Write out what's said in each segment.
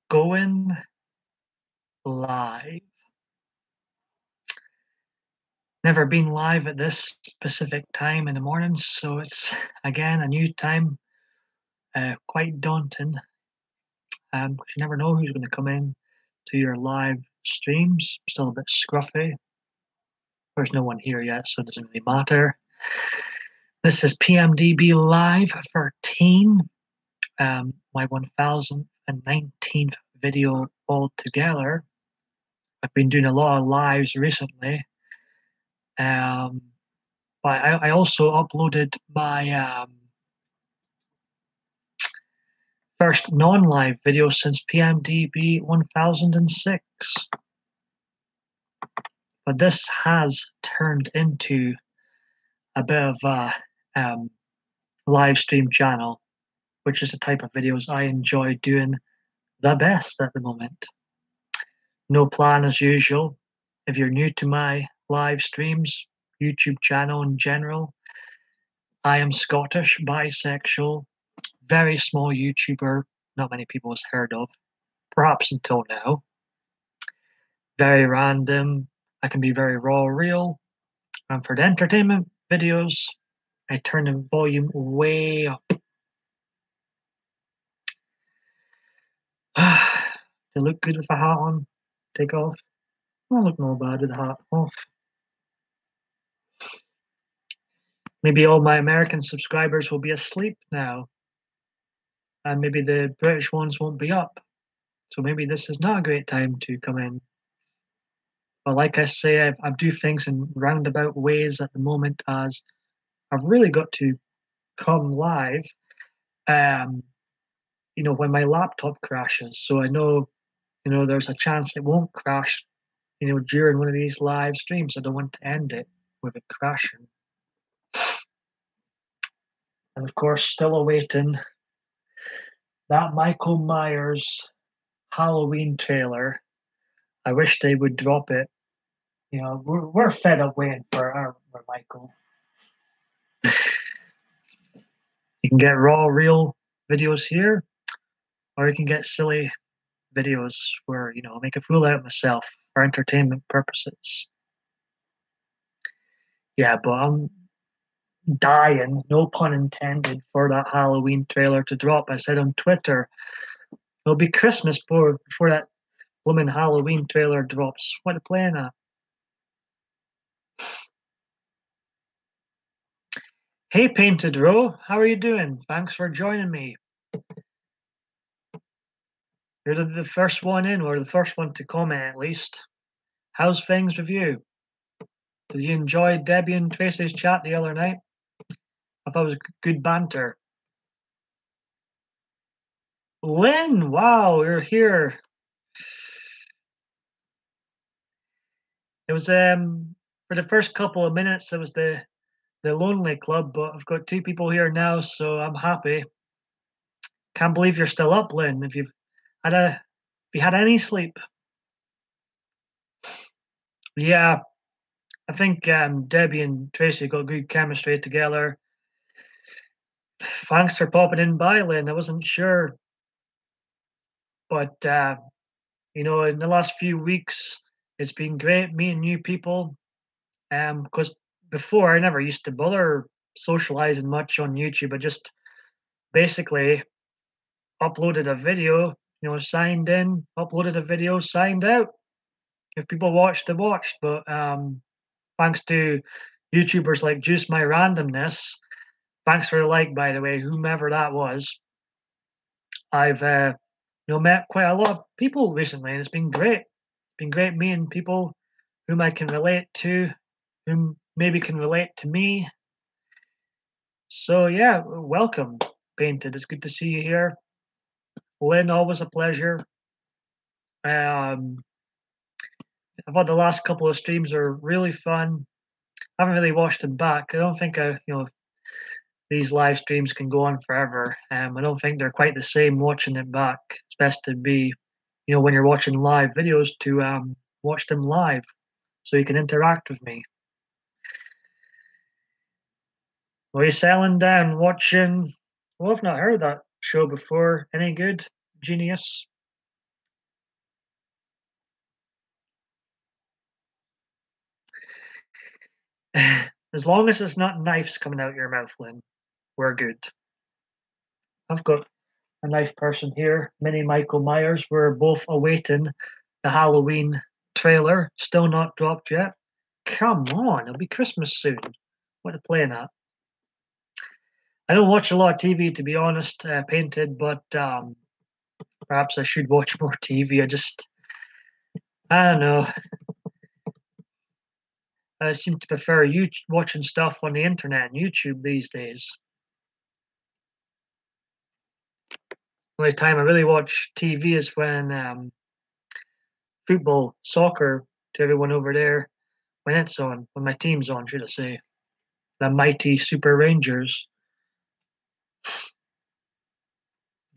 going live. Never been live at this specific time in the morning, so it's again a new time. Quite daunting. 'Cause you never know who's going to come in to your live streams. Still a bit scruffy. There's no one here yet, so it doesn't really matter. This is PMDB Live 13, my 1019th video altogether. I've been doing a lot of lives recently. But I also uploaded my first non-live video since PMDB 1006. But this has turned into a bit of a live stream channel, which is the type of videos I enjoy doing the best at the moment. No plan as usual. If you're new to my live streams, YouTube channel in general, I am Scottish, bisexual, very small YouTuber, not many people has heard of, perhaps until now. Very random. I can be very raw, real. And for the entertainment videos, I turn the volume way up. They look good with a hat on. Take off. I look no bad with a hat off. Maybe all my American subscribers will be asleep now. And maybe the British ones won't be up. So maybe this is not a great time to come in. But like I say, I do things in roundabout ways at the moment, as I've really got to come live, when my laptop crashes. So I know, there's a chance it won't crash, during one of these live streams. I don't want to end it with it crashing. And of course, still awaiting that Michael Myers Halloween trailer. I wish they would drop it. We're fed up waiting for our Michael. You can get raw, real videos here, or you can get silly videos where, I make a fool out of myself for entertainment purposes. Yeah, but I'm dying, no pun intended, for that Halloween trailer to drop. I said on Twitter, it'll be Christmas before that blooming Halloween trailer drops. What are you playing at? Hey, Painted Row, how are you doing? Thanks for joining me. You're the first one in, or the first one to comment at least. How's things with you? Did you enjoy Debbie and Tracy's chat the other night? I thought it was good banter. Lynn, wow, you're here. It was for the first couple of minutes it was the Lonely Club, but I've got two people here now, so I'm happy. Can't believe you're still up, Lynn. If you had any sleep. Yeah, I think Debbie and Tracy got good chemistry together. Thanks for popping in by, Lynn. I wasn't sure, but in the last few weeks, it's been great meeting new people. Because before I never used to bother socializing much on YouTube. I just basically uploaded a video, signed in, uploaded a video, signed out. If people watched, they watched. But thanks to YouTubers like Juice My Randomness, thanks for the like, by the way, whomever that was. I've met quite a lot of people recently, and it's been great. It's been great meeting people whom I can relate to, whom maybe can relate to me. So yeah, welcome, Painted. It's good to see you here. Lynn, always a pleasure. I thought the last couple of streams are really fun. I haven't really watched them back. I don't think these live streams can go on forever. I don't think they're quite the same watching it back. It's best to be, when you're watching live videos, to watch them live so you can interact with me. Are you settling down watching? Well, I've not heard that show before. Any good? Genius? As long as it's not knives coming out your mouth, Lynn, we're good. I've got a knife person here, Mini Michael Myers. We're both awaiting the Halloween trailer, still not dropped yet. Come on, it'll be Christmas soon. What are they playing at? I don't watch a lot of TV, to be honest, Painted, but perhaps I should watch more TV. I don't know. I seem to prefer you watching stuff on the internet and YouTube these days. The only time I really watch TV is when football, soccer, to everyone over there, when it's on, when my team's on, should I say. The mighty Super Rangers.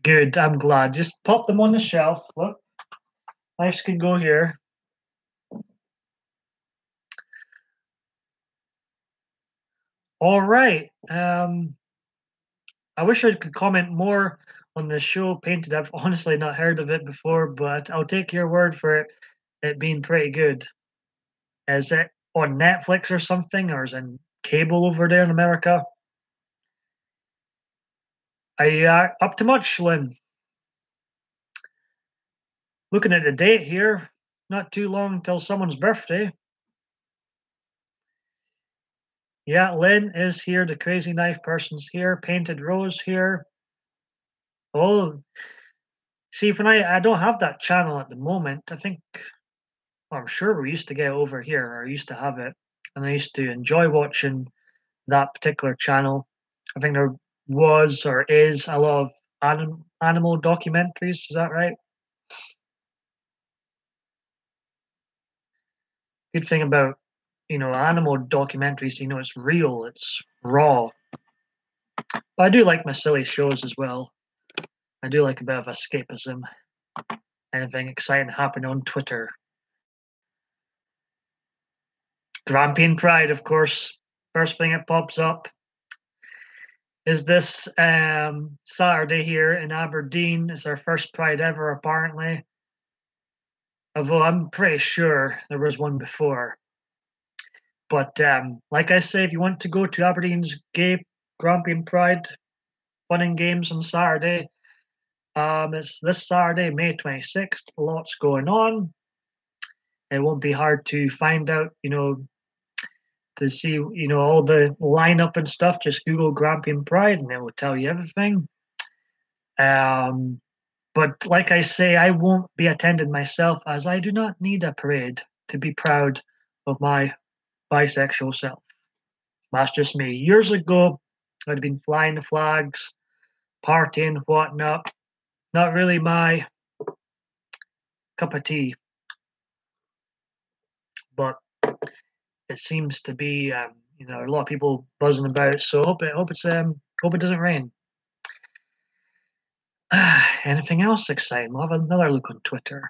Good, I'm glad. Just pop them on the shelf. Look, knives can go here. All right. I wish I could comment more on the show Painted. I've honestly not heard of it before, but I'll take your word for it being pretty good. Is it on Netflix or something, or is it in cable over there in America? Are you up to much, Lynn? Looking at the date here, not too long till someone's birthday. Yeah, Lynn is here. The crazy knife person's here. Painted Rose here. Oh, see, when I don't have that channel at the moment. I think, well, I'm sure we used to get it over here, or I used to have it, and I used to enjoy watching that particular channel. I think there was or is a lot of animal documentaries. Is that right? Good thing about animal documentaries. It's real. It's raw. But I do like my silly shows as well. I do like a bit of escapism. Anything exciting happening on Twitter. Grampian Pride, of course. First thing that pops up is this Saturday here in Aberdeen. It's our first Pride ever, apparently. Although I'm pretty sure there was one before. But like I say, if you want to go to Aberdeen's Gay Grampian Pride Fun and Games on Saturday, it's this Saturday, May 26th. Lots going on. It won't be hard to find out, to see, all the lineup and stuff. Just Google Grampian Pride and it will tell you everything. Um, but like I say, I won't be attending myself as I do not need a parade to be proud of my bisexual self. That's just me. Years ago, I'd been flying the flags, partying, whatnot. Not really my cup of tea, but it seems to be, a lot of people buzzing about. So hope it doesn't rain. Anything else exciting? We'll have another look on Twitter.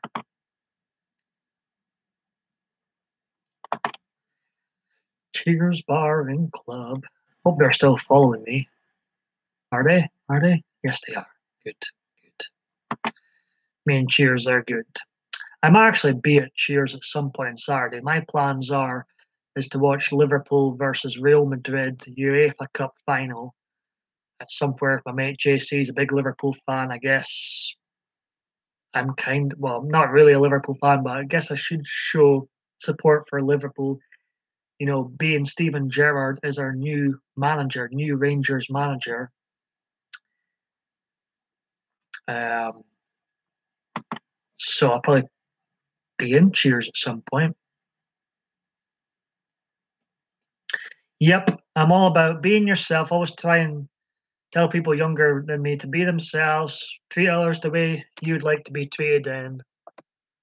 Cheers Bar and Club. Hope they're still following me. Are they? Are they? Yes, they are. Good. Good. Me and Cheers are good. I might actually be at Cheers at some point on Saturday. My plans are is to watch Liverpool versus Real Madrid UEFA Cup final at somewhere. My mate JC is a big Liverpool fan. I guess I'm not really a Liverpool fan, but I guess I should show support for Liverpool. Being Steven Gerrard is our new manager, new Rangers manager. Um, so I'll probably be in Cheers at some point. Yep, I'm all about being yourself. Always try and tell people younger than me to be themselves, treat others the way you'd like to be treated, and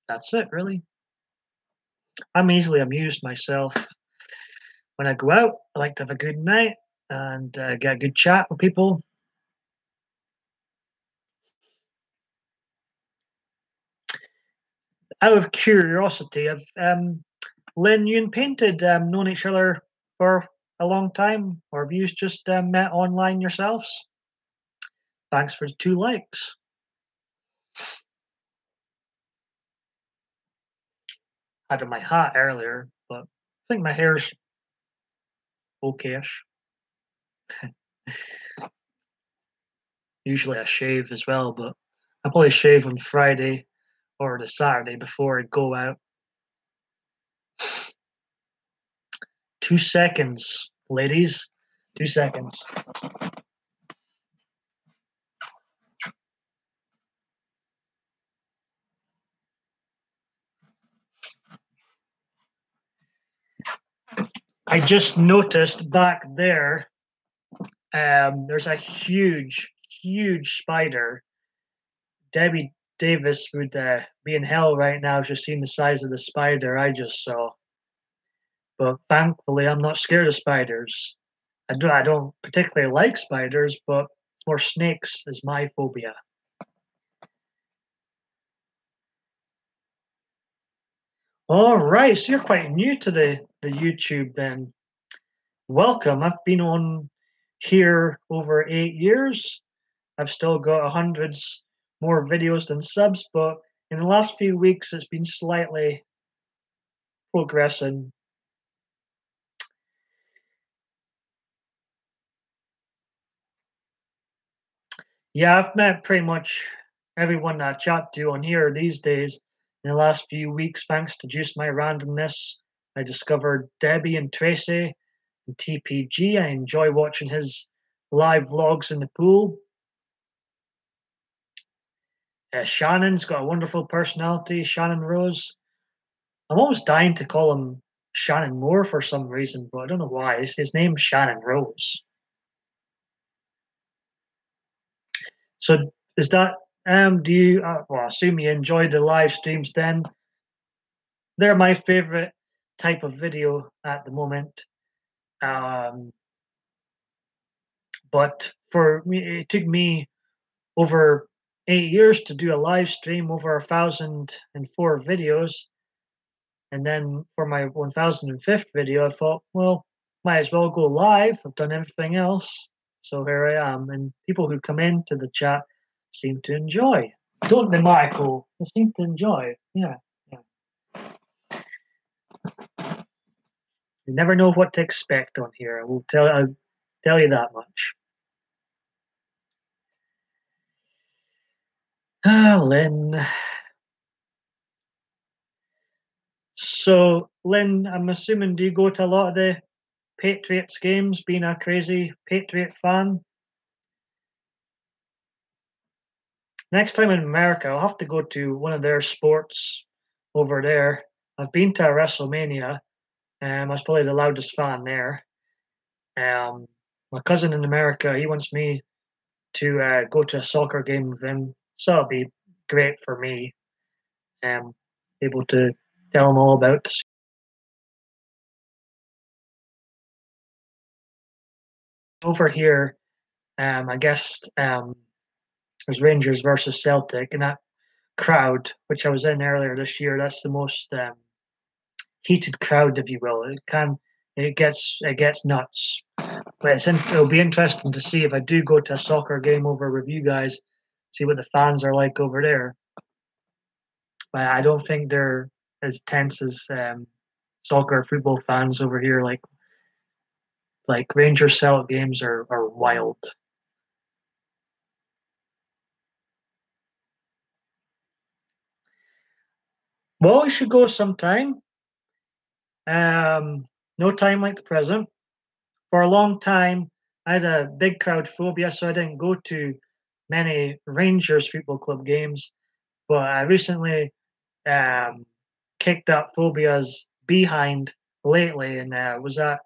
that's it, really. I'm easily amused myself. When I go out, I like to have a good night and get a good chat with people. Out of curiosity, have Lynn, you and Painted known each other for a long time, or have you just met online yourselves? Thanks for the 2 likes. I had on my hat earlier, but I think my hair's okayish. Usually I shave as well, but I probably shave on Friday or the Saturday before I go out. 2 seconds, ladies. 2 seconds. I just noticed back there, there's a huge, huge spider. Debbie Davis would be in hell right now just seeing the size of the spider I just saw. But thankfully, I'm not scared of spiders. I don't particularly like spiders, but more snakes is my phobia. All right, so you're quite new to the YouTube then. Welcome. I've been on here over 8 years. I've still got hundreds more videos than subs, but in the last few weeks it's been slightly progressing. Yeah, I've met pretty much everyone that I chat to on here these days. In the last few weeks, thanks to just my randomness, I discovered Debbie and Tracy and TPG. I enjoy watching his live vlogs in the pool. Shannon's got a wonderful personality, Shannon Rose. I'm almost dying to call him Shannon Moore for some reason, but I don't know why. His name's Shannon Rose. So is that do you well, I assume you enjoy the live streams then? They're my favorite type of video at the moment. Um, but for me, it took me over 8 years to do a live stream, over 1,004 videos. And then for my 1,005th video, I thought, well, might as well go live. I've done everything else. So here I am. And people who come into the chat seem to enjoy. Don't they, Michael? They seem to enjoy. Yeah. Yeah. You never know what to expect on here. I'll tell you that much. Ah, Lynn. So, Lynn, I'm assuming do you go to a lot of the Patriots games, being a crazy Patriot fan? Next time in America, I'll have to go to one of their sports over there. I've been to a WrestleMania. I was probably the loudest fan there. My cousin in America, he wants me to go to a soccer game with him, so it'll be great for me. Able to tell him all about this. Over here. I guess it was Rangers versus Celtic, and that crowd, which I was in earlier this year, that's the most heated crowd, if you will. It gets nuts. But it'll be interesting to see if I do go to a soccer game over with you guys, see what the fans are like over there. But I don't think they're as tense as soccer football fans over here. Like Rangers Celtic games are wild. Well, we should go sometime. No time like the present. For a long time, I had a big crowd phobia, so I didn't go to many Rangers Football Club games. But I recently um, kicked that phobia's behind lately, and was at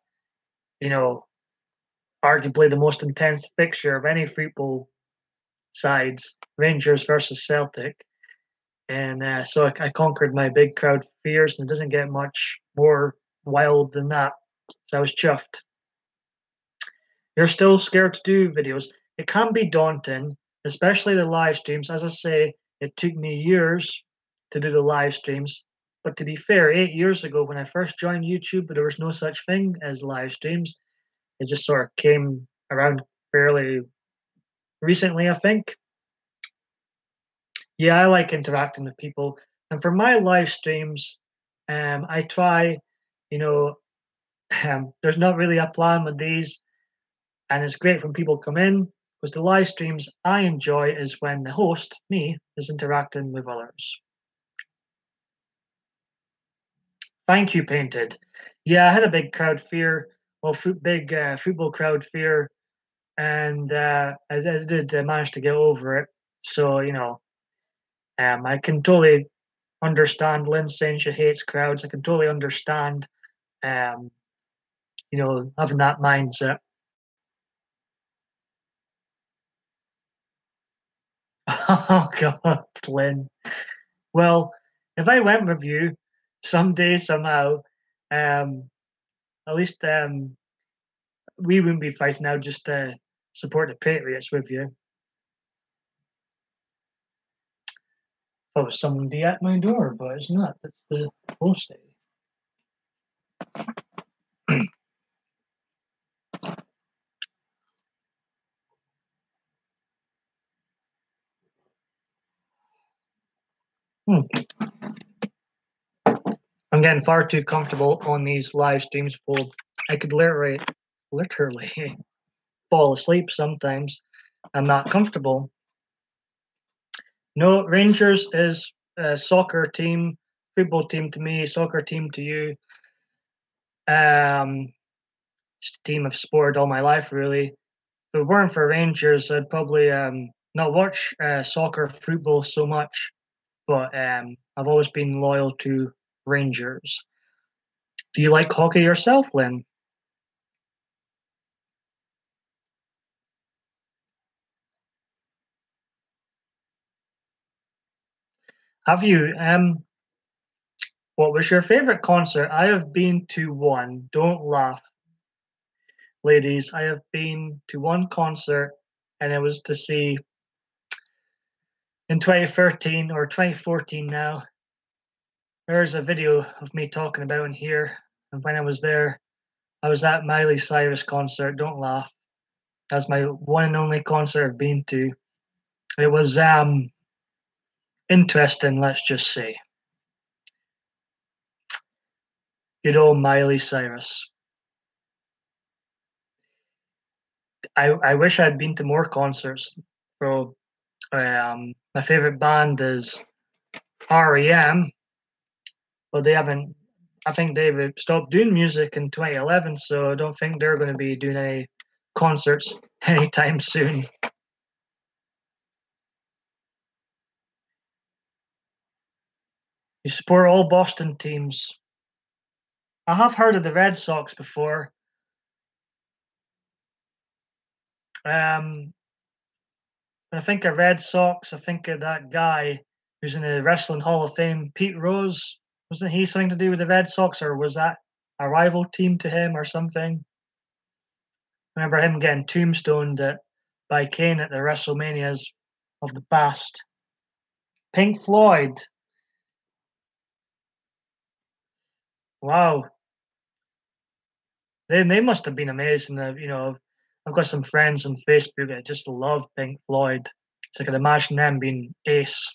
you know arguably the most intense fixture of any football sides, Rangers versus Celtic. And so I conquered my big crowd fears, and it doesn't get much more wild than that. So I was chuffed. You're still scared to do videos. It can be daunting, especially the live streams. As I say, it took me years to do the live streams. But to be fair, 8 years ago when I first joined YouTube, there was no such thing as live streams. It just sort of came around fairly recently, I think. Yeah, I like interacting with people. And for my live streams, I try, you know, There's not really a plan with these, and it's great when people come in because the live streams I enjoy is when the host, me, is interacting with others. Thank you, Painted. Yeah, I had a big crowd fear, well, big football crowd fear, and I did manage to get over it. So I can totally understand Lynn saying she hates crowds. I can totally understand, um, having that mindset. Oh God, Lynn. Well, if I went with you someday somehow, um, at least we wouldn't be fighting. I would just support the Patriots with you. If I was someone be at my door, but it's not. That's the host. Hmm. I'm getting far too comfortable on these live streams, Paul. I could literally fall asleep sometimes. I'm not comfortable. No, Rangers is a soccer team, football team to me, soccer team to you. Um, it's a team I've supported all my life, really. If it weren't for Rangers, I'd probably not watch soccer, football so much. But I've always been loyal to Rangers. Do you like hockey yourself, Lynn? Have you? What was your favorite concert? I have been to one. Don't laugh, ladies. I have been to one concert, and it was to see in 2013 or 2014 now. There's a video of me talking about in here. And when I was there, I was at Miley Cyrus concert. Don't laugh. That's my one and only concert I've been to. It was interesting, let's just say. Good old Miley Cyrus. I wish I'd been to more concerts. So my favorite band is REM, but they haven't. I think they've stopped doing music in 2011, so I don't think they're going to be doing any concerts anytime soon. You support all Boston teams. I have heard of the Red Sox before. Um, when I think of Red Sox, I think of that guy who's in the Wrestling Hall of Fame, Pete Rose. Wasn't he something to do with the Red Sox, or was that a rival team to him or something? I remember him getting tombstoned by Kane at the WrestleManias of the past. Pink Floyd. Wow. They must have been amazing. I've got some friends on Facebook that just love Pink Floyd. So I can imagine them being ace.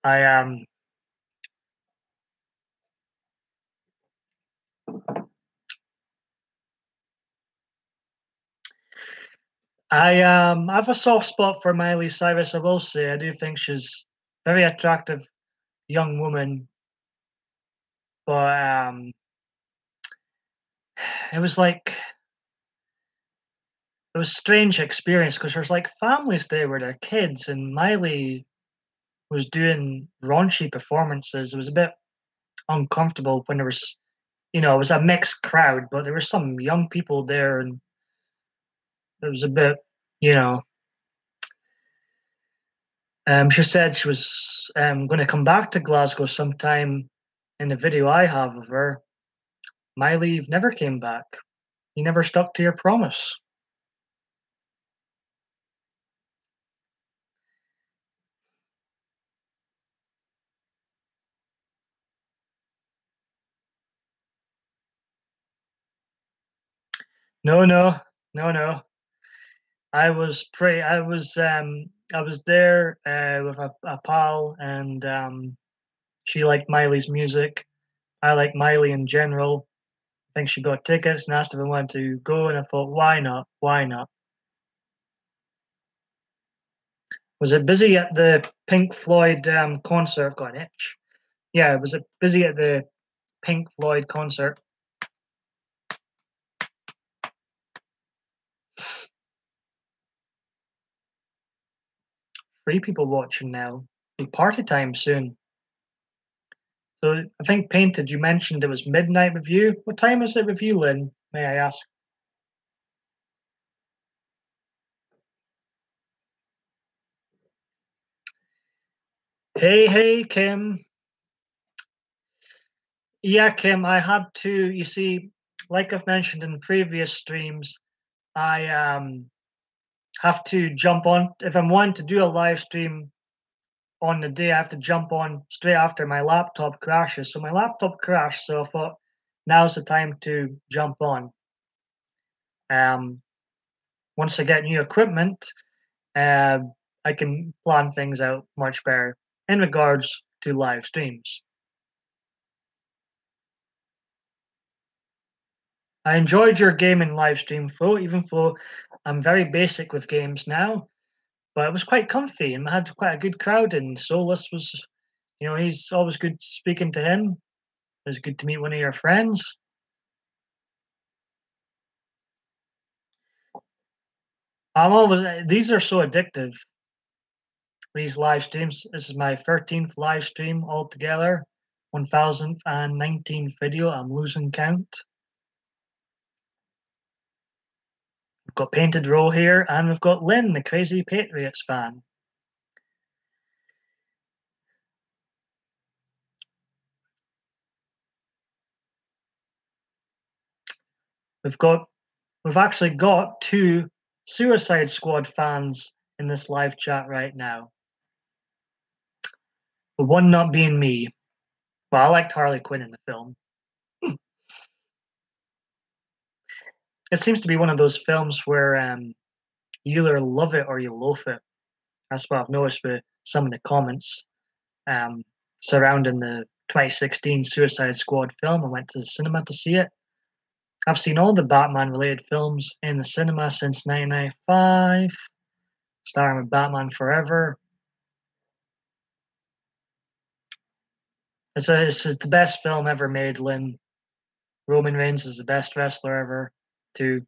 I I have a soft spot for Miley Cyrus. I will say I do think she's a very attractive young woman, but it was like it was a strange experience because there's like families there with their kids, and Miley was doing raunchy performances. It was a bit uncomfortable when there was, it was a mixed crowd, but there were some young people there, and it was a bit, you know. She said she was going to come back to Glasgow sometime. In the video I have of her, Miley never came back. You never stuck to your promise. No, no, no, no. I was. I was there with a pal, and she liked Miley's music. I like Miley in general. I think she got tickets and asked if I wanted to go, and I thought, why not? Why not? Was it busy at the Pink Floyd concert? I've got an itch. Yeah, was it busy at the Pink Floyd concert? Three people watching now. Be party time soon. So I think Painted, you mentioned it was midnight with you. What time is it with you, Lynn? May I ask? Hey, hey, Kim. Yeah, Kim, I had to, you see, like I've mentioned in previous streams, I have to jump on. If I'm wanting to do a live stream on the day, I have to jump on straight after my laptop crashes. So my laptop crashed, so I thought now's the time to jump on. Um, Once I get new equipment, uh, I can plan things out much better in regards to live streams. I enjoyed your gaming live stream, Flo, even though I'm very basic with games now, but it was quite comfy and I had quite a good crowd. And Solus was, he's always good speaking to him. It was good to meet one of your friends. These are so addictive, these live streams. This is my 13th live stream altogether, 1019th video. I'm losing count. We've got Painted Row here, and we've got Lynn, the crazy Patriots fan. We've got we've actually got two Suicide Squad fans in this live chat right now. The one not being me. Well, I liked Harley Quinn in the film. It seems to be one of those films where you either love it or you loathe it. That's what I've noticed with some of the comments um, surrounding the 2016 Suicide Squad film. I went to the cinema to see it. I've seen all the Batman related films in the cinema since 1995, starting with Batman Forever. It's the best film ever made, Lynn. Roman Reigns is the best wrestler ever, too.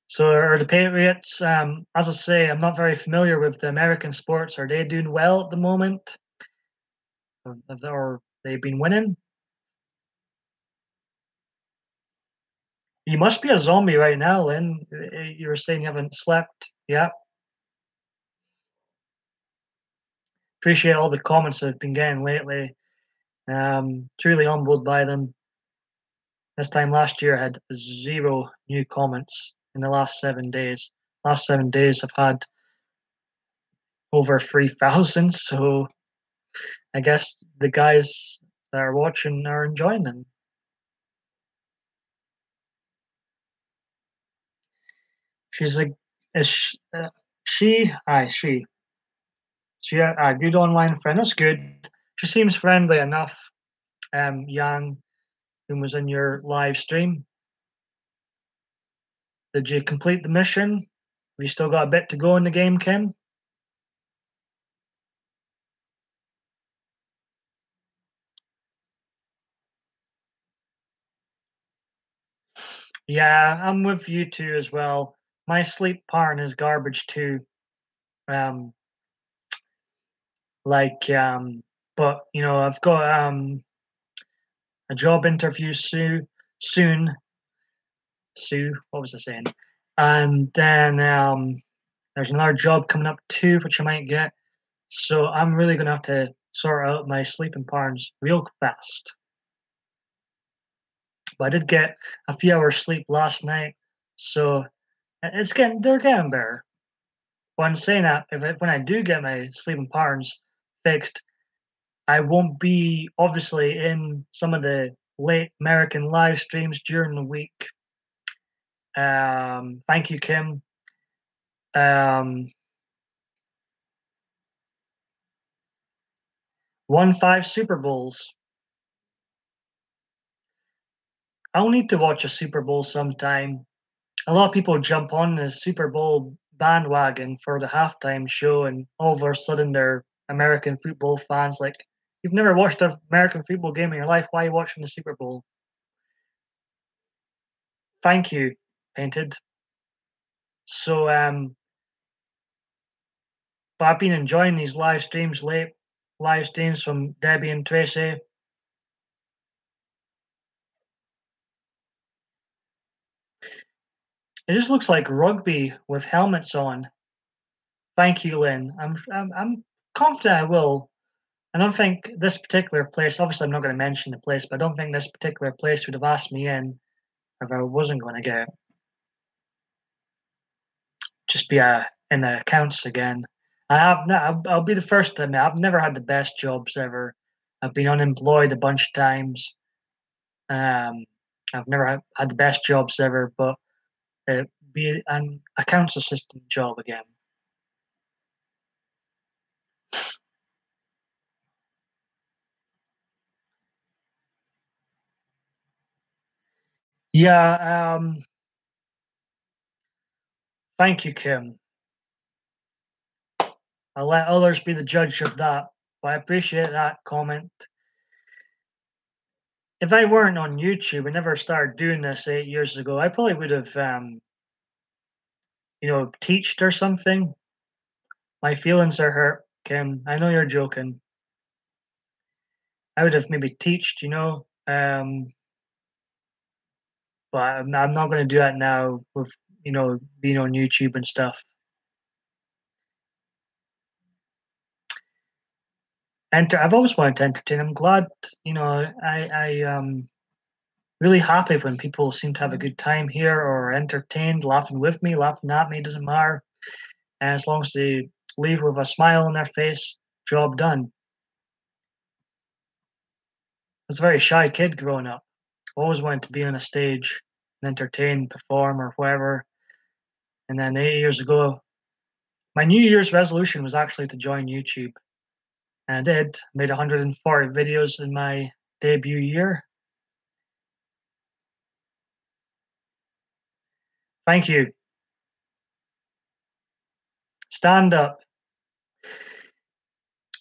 So are the Patriots, as I say, I'm not very familiar with the American sports. Are they doing well at the moment? Or they've been winning? You must be a zombie right now, Lynn. You were saying you haven't slept. Yeah. Appreciate all the comments I've been getting lately. Truly humbled by them. This time last year, I had zero new comments in the last 7 days. Last 7 days, I've had over 3,000. So I guess the guys that are watching are enjoying them. She's like, is she, aye, she a good online friend. That's good. She seems friendly enough. Yang, who was in your live stream. Did you complete the mission? Have you still got a bit to go in the game, Kim? Yeah, I'm with you too as well. My sleep pattern is garbage too. Um, like, but I've got a job interview soon. Sue, what was I saying? And then there's another job coming up too, which I might get. So I'm really gonna have to sort out my sleeping patterns real fast. But I did get a few hours sleep last night, so they're getting better. But I'm saying that when I do get my sleeping patterns fixed, I won't be obviously in some of the late American live streams during the week. Thank you, Kim. Um, won 5 Super Bowls. I'll need to watch a Super Bowl sometime. A lot of people jump on the Super Bowl bandwagon for the halftime show, and all of a sudden they're American football fans. Like, you've never watched an American football game in your life. Why are you watching the Super Bowl? Thank you, Painted. So, but I've been enjoying these late live streams from Debbie and Tracy. It just looks like rugby with helmets on. Thank you, Lynn. I'm confident I will. I don't think this particular place. Obviously, I'm not going to mention the place, but I don't think this particular place would have asked me in if I wasn't going to get just be in the accounts again. I have. I'll be the first to admit I've never had the best jobs ever. I've been unemployed a bunch of times. Um, I've never had the best jobs ever, but be an accounts assistant job again. Yeah. Thank you, Kim. I'll let others be the judge of that, but I appreciate that comment. If I weren't on YouTube and never started doing this 8 years ago, I probably would have, teached or something. My feelings are hurt, Kim. I know you're joking. I would have maybe teached, but I'm not going to do that now with, being on YouTube and stuff. And I've always wanted to entertain. I'm glad, really happy when people seem to have a good time here or entertained, laughing with me, laughing at me, doesn't matter. And as long as they leave with a smile on their face, job done. I was a very shy kid growing up. Always wanted to be on a stage and entertain, perform, or whatever. And then 8 years ago, my New Year's resolution was actually to join YouTube. And I did. Made 140 videos in my debut year. Thank you. Stand up.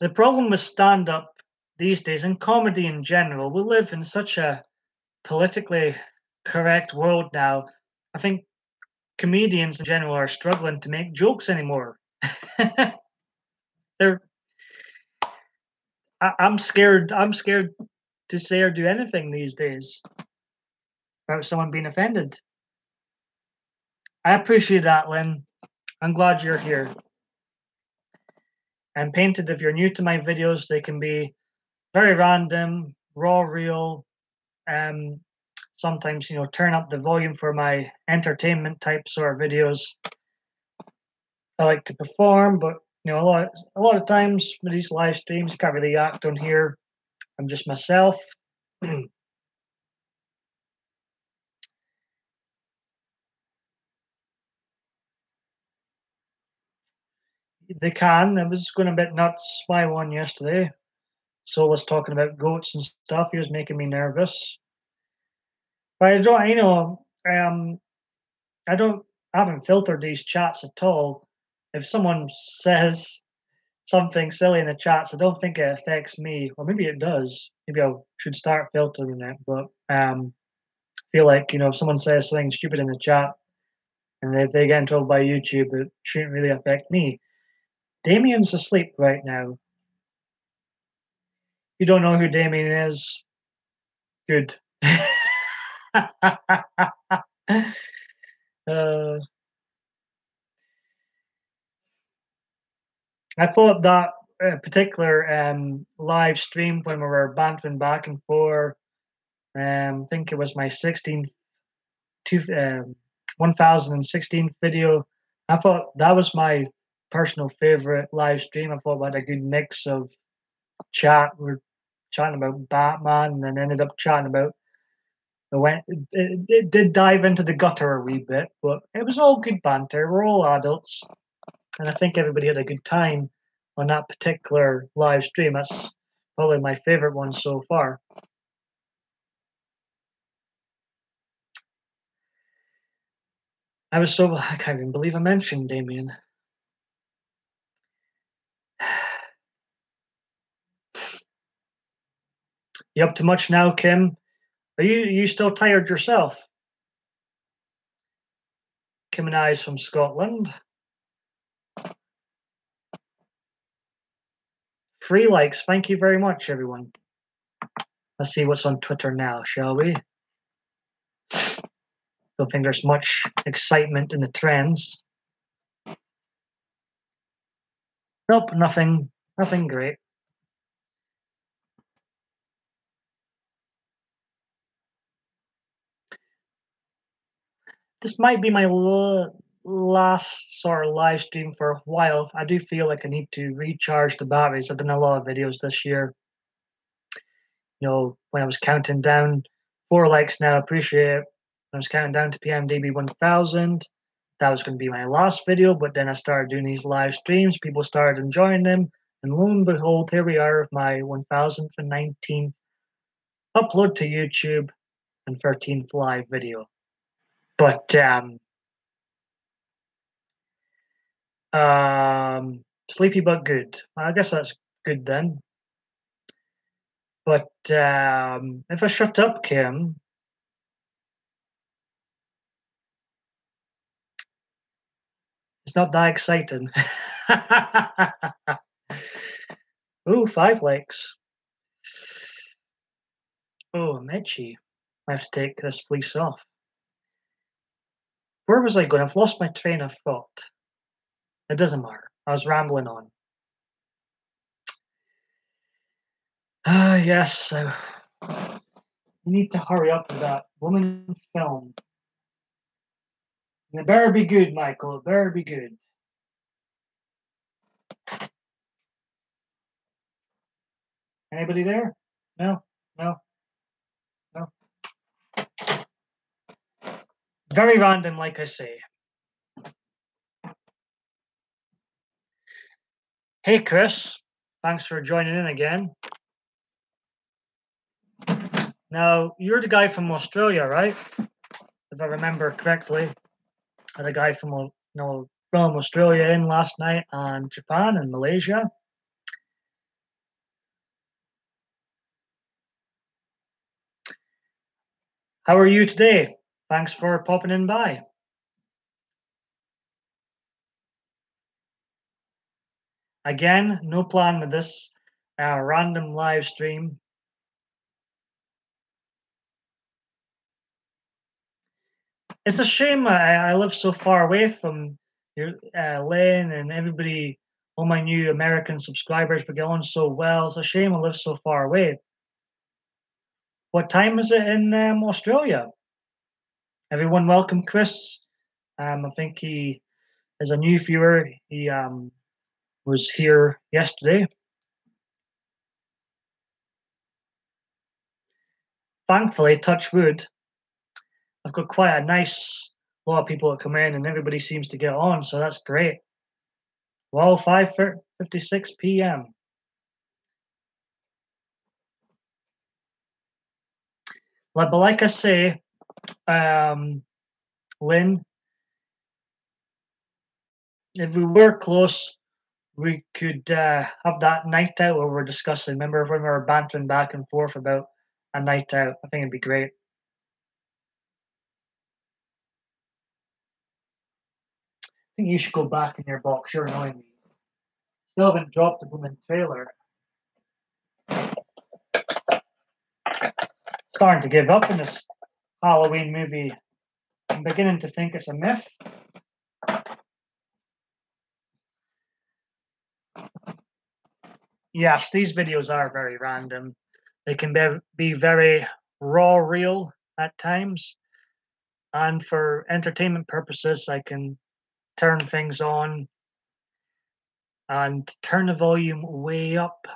The problem with stand up these days, and comedy in general, we live in such a politically correct world now. I think comedians in general are struggling to make jokes anymore. They're I'm scared. I'm scared to say or do anything these days about someone being offended. I appreciate that, Lynn. I'm glad you're here. And Painted, if you're new to my videos, they can be very random, raw, real. Um, Sometimes, turn up the volume for my entertainment type sort of videos. I like to perform, but a lot of times with these live streams, you can't really act on here. I'm just myself. They can. It was going a bit nuts. My one yesterday. So was talking about goats and stuff. He was making me nervous. But I don't, I don't, I haven't filtered these chats at all. If someone says something silly in the chats, I don't think it affects me, or maybe it does. Maybe I should start filtering it. But I feel like if someone says something stupid in the chat and they get in trouble by YouTube, it shouldn't really affect me. Damien's asleep right now. You don't know who Damien is. Good. uh, I thought that particular live stream when we were bantering back and forth, I think it was my 1016th video. I thought that was my personal favorite live stream. I thought we had a good mix of chat. We're chatting about Batman and then ended up chatting about it did dive into the gutter a wee bit, but it was all good banter. We're all adults, and I think everybody had a good time on that particular live stream. That's probably my favorite one so far. I can't even believe I mentioned Damien. You up to much now, Kim? Are you still tired yourself? Kim and I is from Scotland. 3 likes. Thank you very much, everyone. Let's see what's on Twitter now, shall we? Don't think there's much excitement in the trends. Nope, nothing great. This might be my last sort of live stream for a while. I do feel like I need to recharge the batteries. I've done a lot of videos this year. You know, when I was counting down 4 likes now, appreciate it. I was counting down to PMDB 1000. That was going to be my last video, but then I started doing these live streams. People started enjoying them, and lo and behold, here we are with my 1019th upload to YouTube and 13th live video. But sleepy but good. I guess that's good then. But if I shut up, Kim, it's not that exciting. Ooh, 5 likes. Oh, I'm itchy. I have to take this fleece off. Where was I going? I've lost my train of thought. It doesn't matter. I was rambling on. Ah, yes. You need to hurry up with that woman film. And it better be good, Michael. It better be good. Anybody there? No? No? No? Very random, like I say. Hey, Chris. Thanks for joining in again. Now, you're the guy from Australia, right? If I remember correctly. I had a guy from Australia in last night, and Japan and Malaysia. How are you today? Thanks for popping in by. Again, no plan with this random live stream. It's a shame I live so far away from your Lane and everybody. All my new American subscribers we get on so well. It's a shame I live so far away. What time is it in Australia? Everyone, welcome Chris. I think he is a new viewer. He was here yesterday. Thankfully, touch wood, I've got quite a nice lot of people that come in, and everybody seems to get on, so that's great. Well, 5:56 p.m. But like I say, Lynn, if we were close, we could have that night out where we're discussing. Remember when we were bantering back and forth about a night out? I think it'd be great. I think you should go back in your box. You're annoying me. Still haven't dropped the woman trailer. Starting to give up on this Halloween movie. I'm beginning to think it's a myth. Yes, these videos are very random. They can be very raw, real at times. And for entertainment purposes, I can turn things on and turn the volume way up.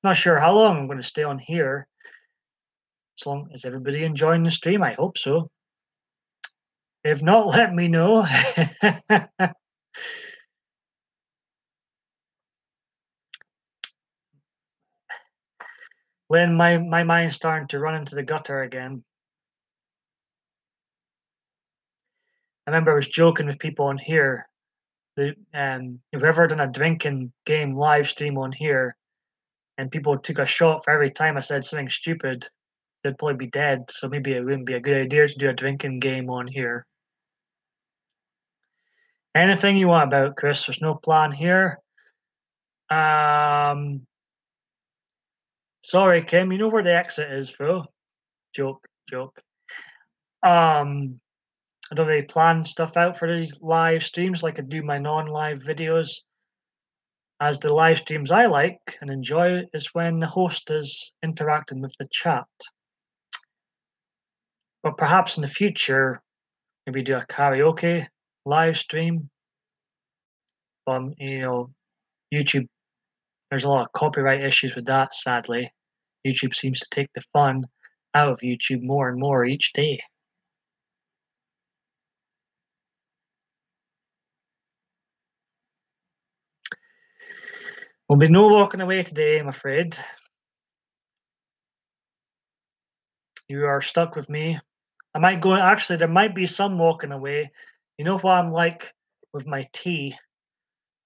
Not sure how long I'm going to stay on here. As long as everybody enjoying the stream, I hope so. If not, let me know. Lynn, my mind's starting to run into the gutter again. I remember I was joking with people on here. If we ever done a drinking game live stream on here, and people took a shot for every time I said something stupid, they'd probably be dead. So maybe it wouldn't be a good idea to do a drinking game on here. Anything you want about, Chris. There's no plan here. Sorry, Kim. You know where the exit is, bro. Joke, joke. I don't really plan stuff out for these live streams like I do my non-live videos. As the live streams I like and enjoy is when the host is interacting with the chat. But perhaps in the future, maybe do a karaoke live stream. YouTube, there's a lot of copyright issues with that, sadly. YouTube seems to take the fun out of YouTube more and more each day. Will be no walking away today, I'm afraid. You are stuck with me. I might go, actually, there might be some walking away. You know what I'm like with my tea?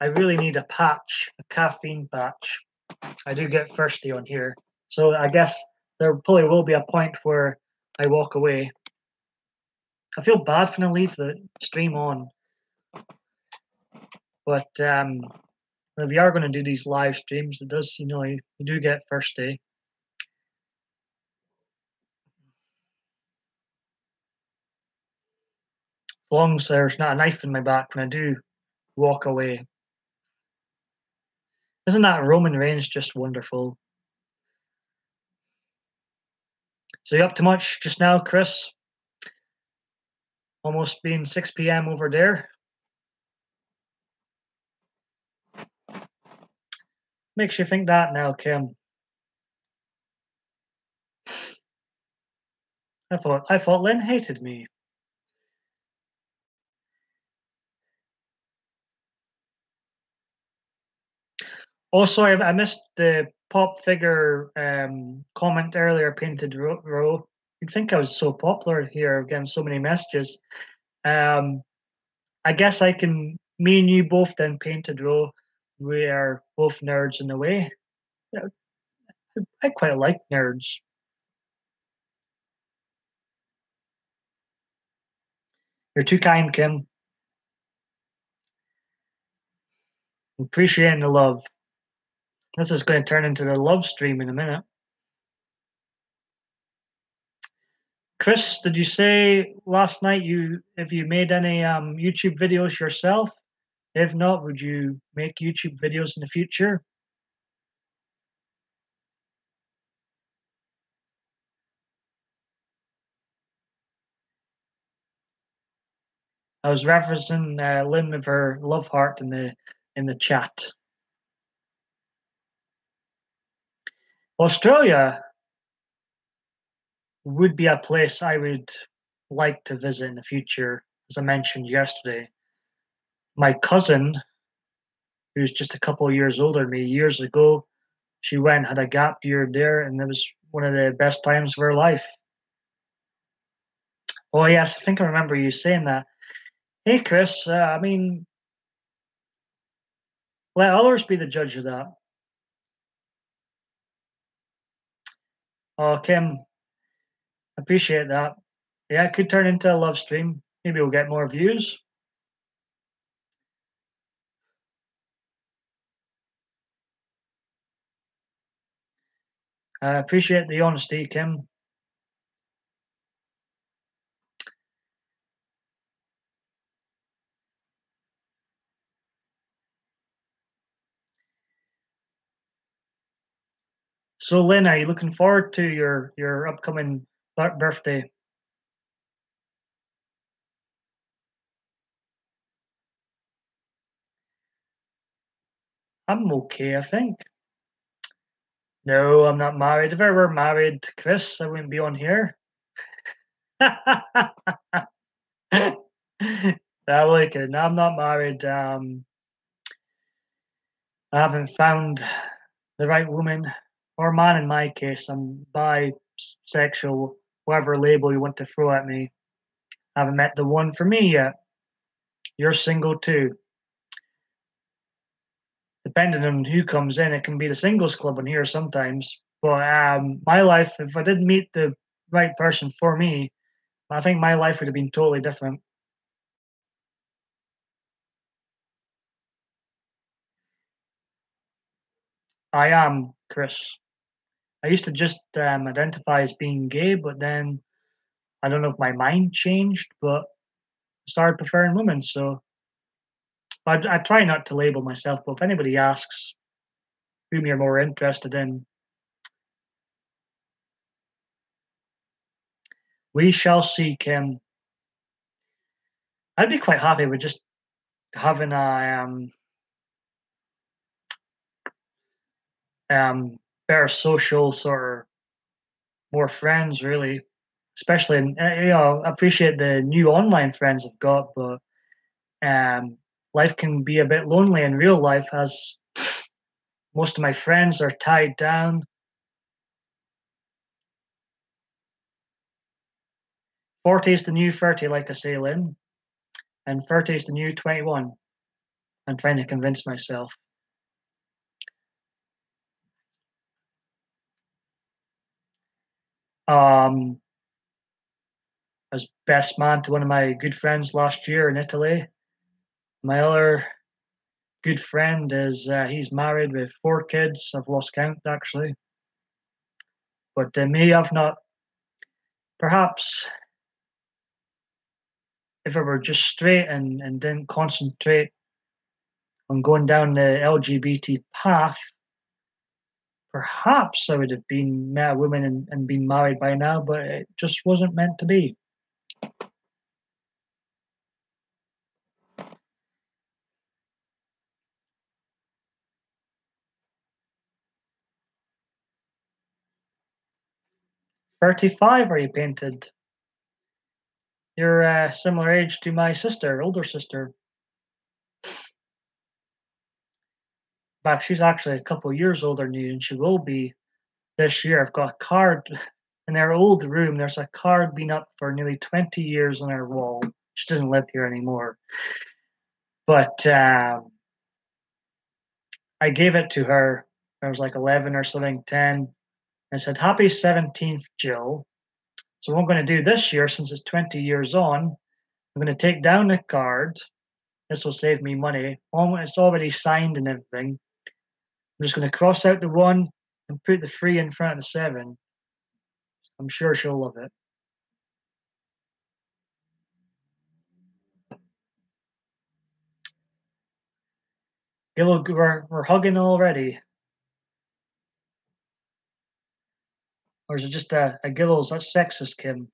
I really need a patch, a caffeine patch. I do get thirsty on here. So I guess there probably will be a point where I walk away. I feel bad when I leave the stream on. But if you are going to do these live streams, it does, you do get thirsty. As long as there's not a knife in my back when I do walk away. Isn't that Roman Reigns just wonderful? So you up to much just now, Chris? Almost being 6 p.m. over there. Makes you think that now, Kim. I thought Lynn hated me. Also, I missed the pop figure comment earlier. Painted row. You'd think I was so popular here, getting so many messages. Um, I guess I can. Me and you both then painted row. We are both nerds in a way. Yeah, I quite like nerds. You're too kind, Kim. Appreciating the love. This is going to turn into the love stream in a minute. Chris, did you say last night if you made any YouTube videos yourself? If not, would you make YouTube videos in the future? I was referencing Lynn with her love heart in the chat. Australia would be a place I would like to visit in the future, as I mentioned yesterday. My cousin, who's just a couple of years older than me, years ago, she went had a gap year there, and it was one of the best times of her life. Oh yes, I think I remember you saying that. Hey Chris, let others be the judge of that. Oh Kim, appreciate that. Yeah, it could turn into a love stream. Maybe we'll get more views. I appreciate the honesty, Kim. So Lynn, are you looking forward to your upcoming birthday? I'm okay, I think. No, I'm not married. If I were married, Chris, I wouldn't be on here. I like it. No, I'm not married. I haven't found the right woman or man in my case. I'm bisexual, whatever label you want to throw at me. I haven't met the one for me yet. You're single too. Depending on who comes in, it can be the singles club in here sometimes. But my life, if I didn't meet the right person for me, I think my life would have been totally different. I am Chris. I used to just identify as being gay, but then I don't know if my mind changed, but I started preferring women. So I try not to label myself, but if anybody asks whom you're more interested in, we shall see, Kim. I'd be quite happy with just having a better social sort of more friends, really. Especially, I appreciate the new online friends I've got, but life can be a bit lonely in real life as most of my friends are tied down. 40 is the new 30, like I say, Lynn, and 30 is the new 21. I'm trying to convince myself. Um, I was best man to one of my good friends last year in Italy. My other good friend is he's married with 4 kids. I've lost count actually, but me, I've not. Perhaps if I were just straight and didn't concentrate on going down the LGBT path, perhaps I would have been met a woman and been married by now, but it just wasn't meant to be. 35 are you painted? You're similar age to my sister, older sister. In fact, she's actually a couple of years older than you, and she will be this year. I've got a card in our old room. There's a card been up for nearly 20 years on our wall. She doesn't live here anymore. But I gave it to her. I was like 11 or something, 10. I said, Happy 17th, Jill. So, what I'm going to do this year, since it's 20 years on, I'm going to take down the card. This will save me money. It's already signed and everything. I'm just going to cross out the 1 and put the 3 in front of the 7. I'm sure she'll love it. Gil, we're hugging already. Or is it just a Gills? That's sexist, Kim.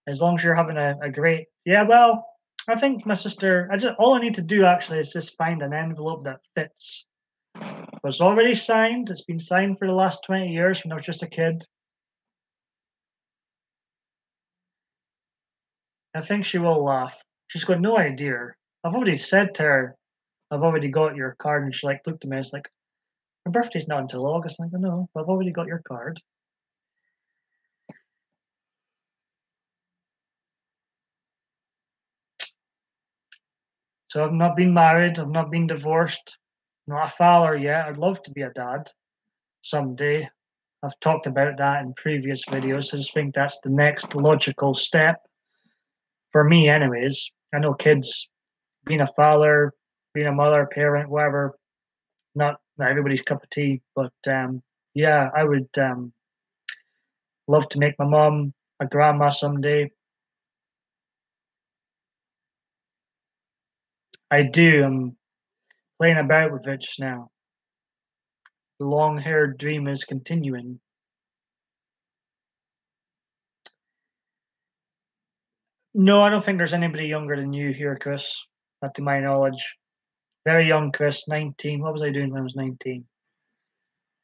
As long as you're having a great, yeah. Well, I think my sister. All I need to do actually is just find an envelope that fits. It's already signed. It's been signed for the last 20 years when I was just a kid. I think she will laugh. She's got no idea. I've already said to her, I've already got your card, and she like looked at me. It's like, her birthday's not until August. I'm like, no, I've already got your card. So I've not been married. I've not been divorced. Not a father yet. I'd love to be a dad someday. I've talked about that in previous videos. I just think that's the next logical step for me, anyways. I know kids, being a father, being a mother, parent, whatever, not everybody's cup of tea. But yeah, I would love to make my mom a grandma someday. I do. I'm playing about with it just now. The long haired dream is continuing. No, I don't think there's anybody younger than you here, Chris. Not to my knowledge. Very young Chris, 19. What was I doing when I was 19?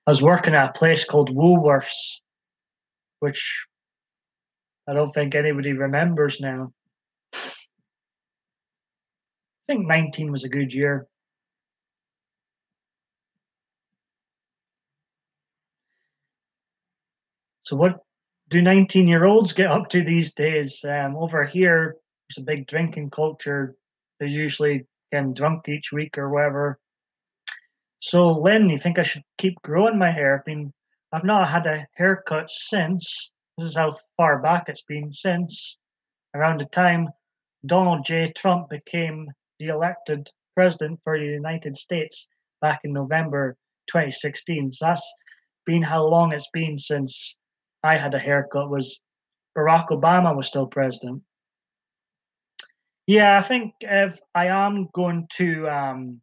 I was working at a place called Woolworths, which I don't think anybody remembers now. I think 19 was a good year. So what do 19-year-olds get up to these days? Over here, there's a big drinking culture. They're usually getting drunk each week or whatever. So, Lynn, you think I should keep growing my hair? I mean, I've not had a haircut since, this is how far back it's been, since around the time Donald J. Trump became the elected president for the United States back in November 2016. So that's been how long it's been since I had a haircut. Was Barack Obama was still president. Yeah, I think if I am going to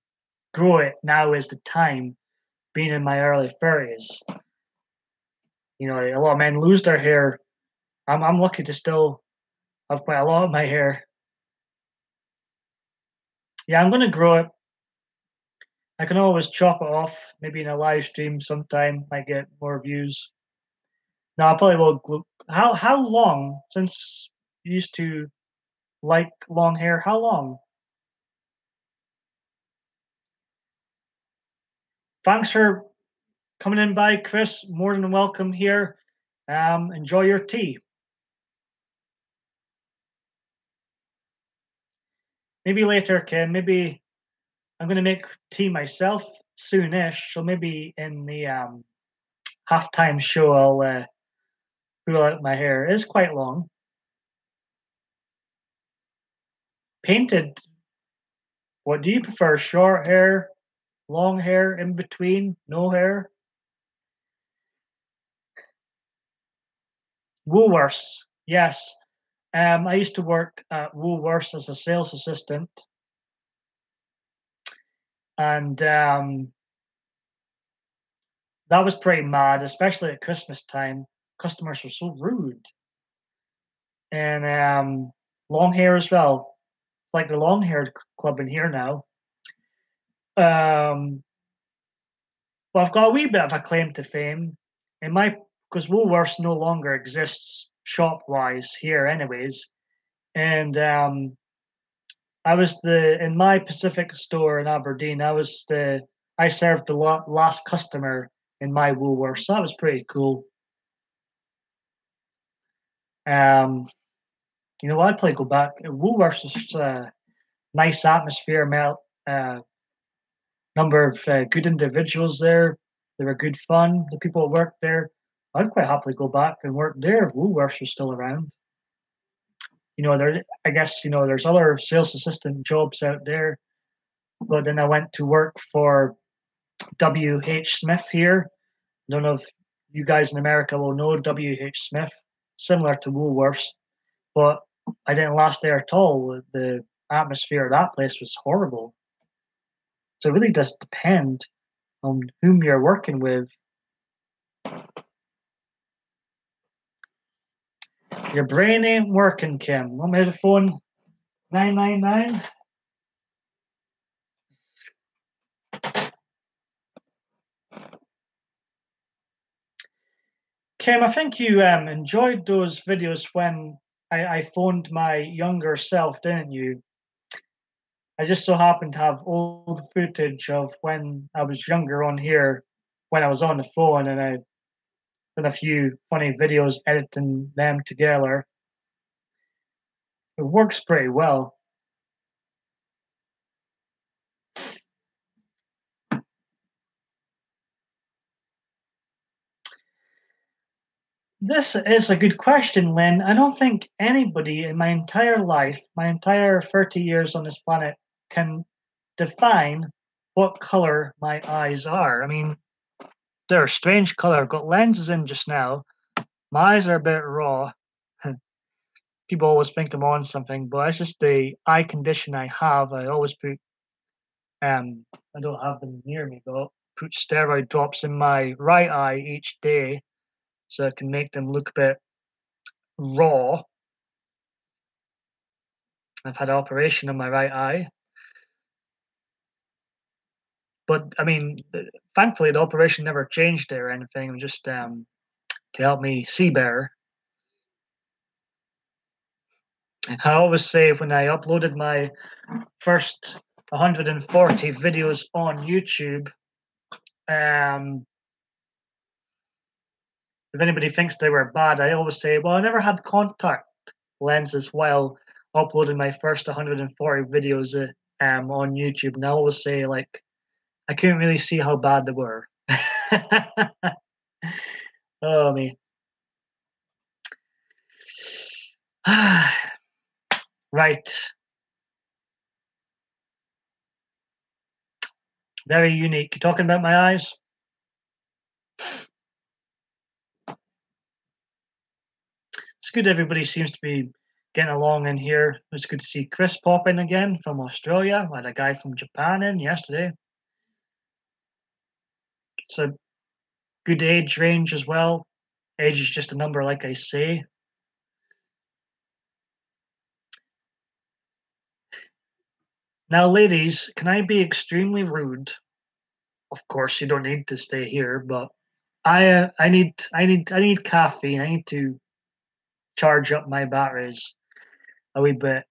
grow it, now is the time, being in my early 30s. You know, a lot of men lose their hair. I'm lucky to still have quite a lot of my hair. Yeah, I'm gonna grow it. I can always chop it off, maybe in a live stream sometime. Might get more views. No, I probably will. How long since you used to like long hair? How long? Thanks for coming in by, Chris. More than welcome here. Enjoy your tea. Maybe later, Ken. Maybe I'm gonna make tea myself soonish. So maybe in the halftime show, I'll pull out my hair. It's quite long. Painted. What do you prefer? Short hair, long hair, in between, no hair? Woolworths. Yes. I used to work at Woolworths as a sales assistant, and that was pretty mad, especially at Christmas time. Customers were so rude, and long hair as well. Like the long haired club in here now. Um, well, I've got a wee bit of a claim to fame in my because Woolworths no longer exists shop wise here, anyways. And I was the in my Pacific store in Aberdeen. I served the last customer in my Woolworths. So that was pretty cool. Um, you know, I'd probably go back. Woolworths was just a nice atmosphere. Met number of good individuals there. They were good fun. The people that worked there, I'd quite happily go back and work there if Woolworths was still around. You know, there. I guess you know there's other sales assistant jobs out there, but then I went to work for WH Smith here. I don't know if you guys in America will know WH Smith, similar to Woolworths, but I didn't last there at all. The atmosphere of that place was horrible. So it really does depend on whom you're working with. Your brain ain't working, Kim. Want me to phone 999? Kim, I think you enjoyed those videos when I phoned my younger self, didn't you? I just so happened to have old footage of when I was younger on here, when I was on the phone, and I done a few funny videos editing them together. It works pretty well. This is a good question, Lynn. I don't think anybody in my entire life, my entire 30 years on this planet, can define what color my eyes are. I mean, they're a strange color. I've got lenses in just now. My eyes are a bit raw. People always think I'm on something, but it's just the eye condition I have. I always put I don't have them near me, but put steroid drops in my right eye each day so I can make them look a bit raw. I've had an operation on my right eye. But I mean, thankfully the operation never changed it or anything. Just to help me see better. I always say when I uploaded my first 140 videos on YouTube, um, if anybody thinks they were bad, I always say, well, I never had contact lenses while uploading my first 140 videos on YouTube. And I always say, like, I couldn't really see how bad they were. Oh, me. Right. Very unique. You talking about my eyes? It's good everybody seems to be getting along in here. It's good to see Chris pop in again from Australia. I had a guy from Japan in yesterday. It's a good age range as well. Age is just a number, like I say. Now, ladies, can I be extremely rude? Of course, you don't need to stay here, but I need caffeine. I need to charge up my batteries a wee bit.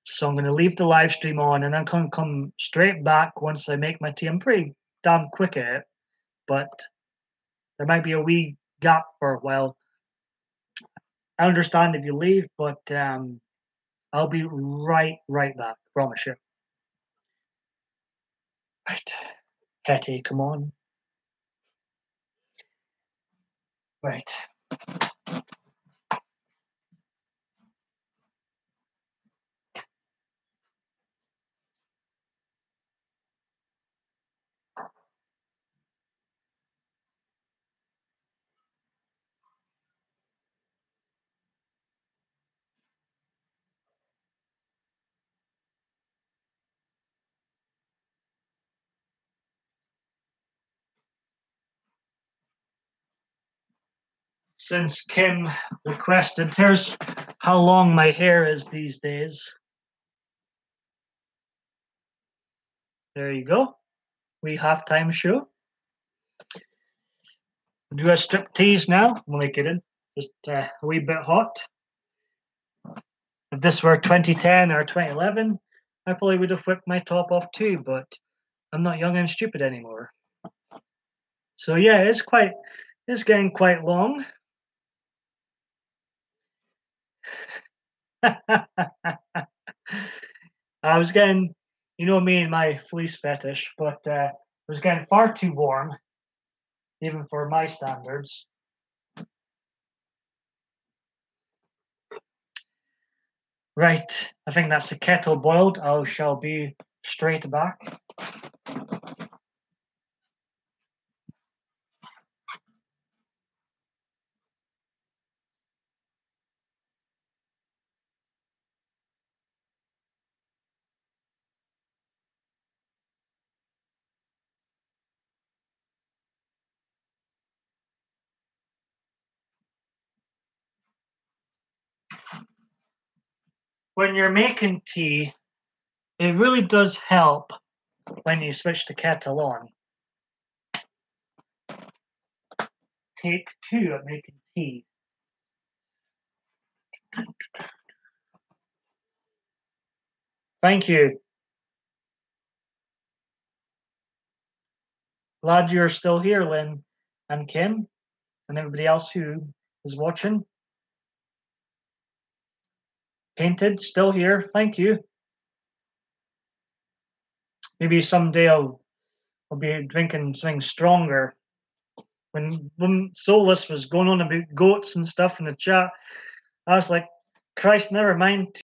So I'm going to leave the live stream on, and I'm going to come straight back once I make my tea. I'm pretty damn quick at it, but there might be a wee gap for a while. I understand if you leave, but I'll be right back. Promise you. Right, Hetty, come on. Right. Since Kim requested, here's how long my hair is these days. There you go. We halftime show. Do a strip tease now. I'm only kidding. Just a wee bit hot. If this were 2010 or 2011, I probably would have whipped my top off too, but I'm not young and stupid anymore. So yeah, it's getting quite long. I was getting, you know me and my fleece fetish, but it was getting far too warm, even for my standards. Right, I think that's the kettle boiled. I shall be straight back. When you're making tea, it really does help when you switch the kettle on. Take two at making tea. Thank you. Glad you're still here, Lynn and Kim, and everybody else who is watching. Painted, still here. Thank you. Maybe someday I'll be drinking something stronger. When Solus was going on about goats and stuff in the chat, I was like, Christ, never mind.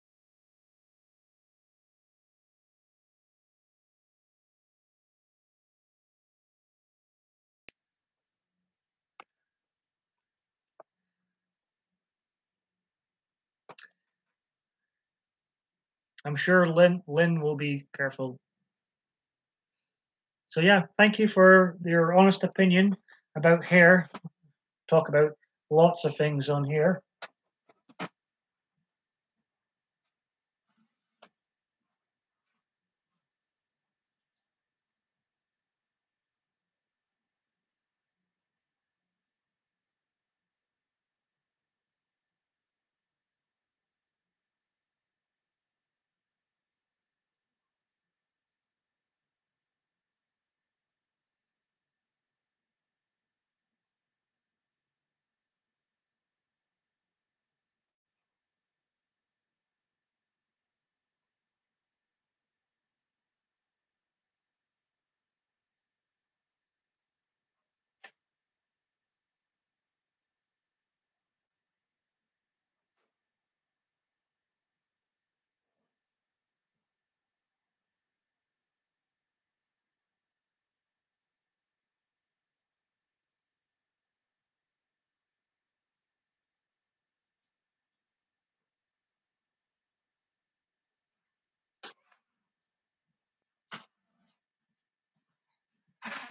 I'm sure Lynn will be careful. So yeah, thank you for your honest opinion about hair. Talk about lots of things on here.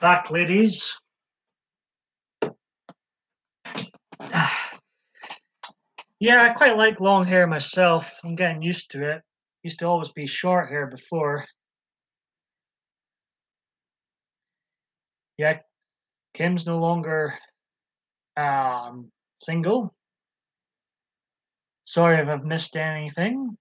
Back, ladies. Yeah, I quite like long hair myself. I'm getting used to it. Used to always be short hair before. Yeah, Kim's no longer single. Sorry if I've missed anything.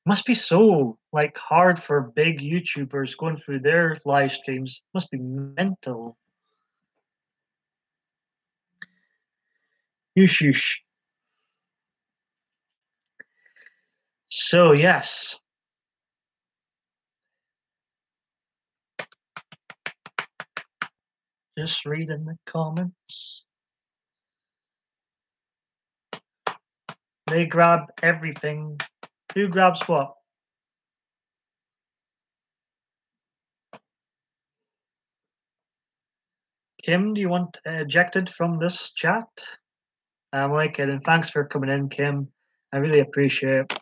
Must be so like hard for big YouTubers going through their live streams. Must be mental. Yush. So yes, just read in the comments. They grab everything. Who grabs what? Kim, do you want ejected from this chat? I'm like it, and thanks for coming in, Kim. I really appreciate it.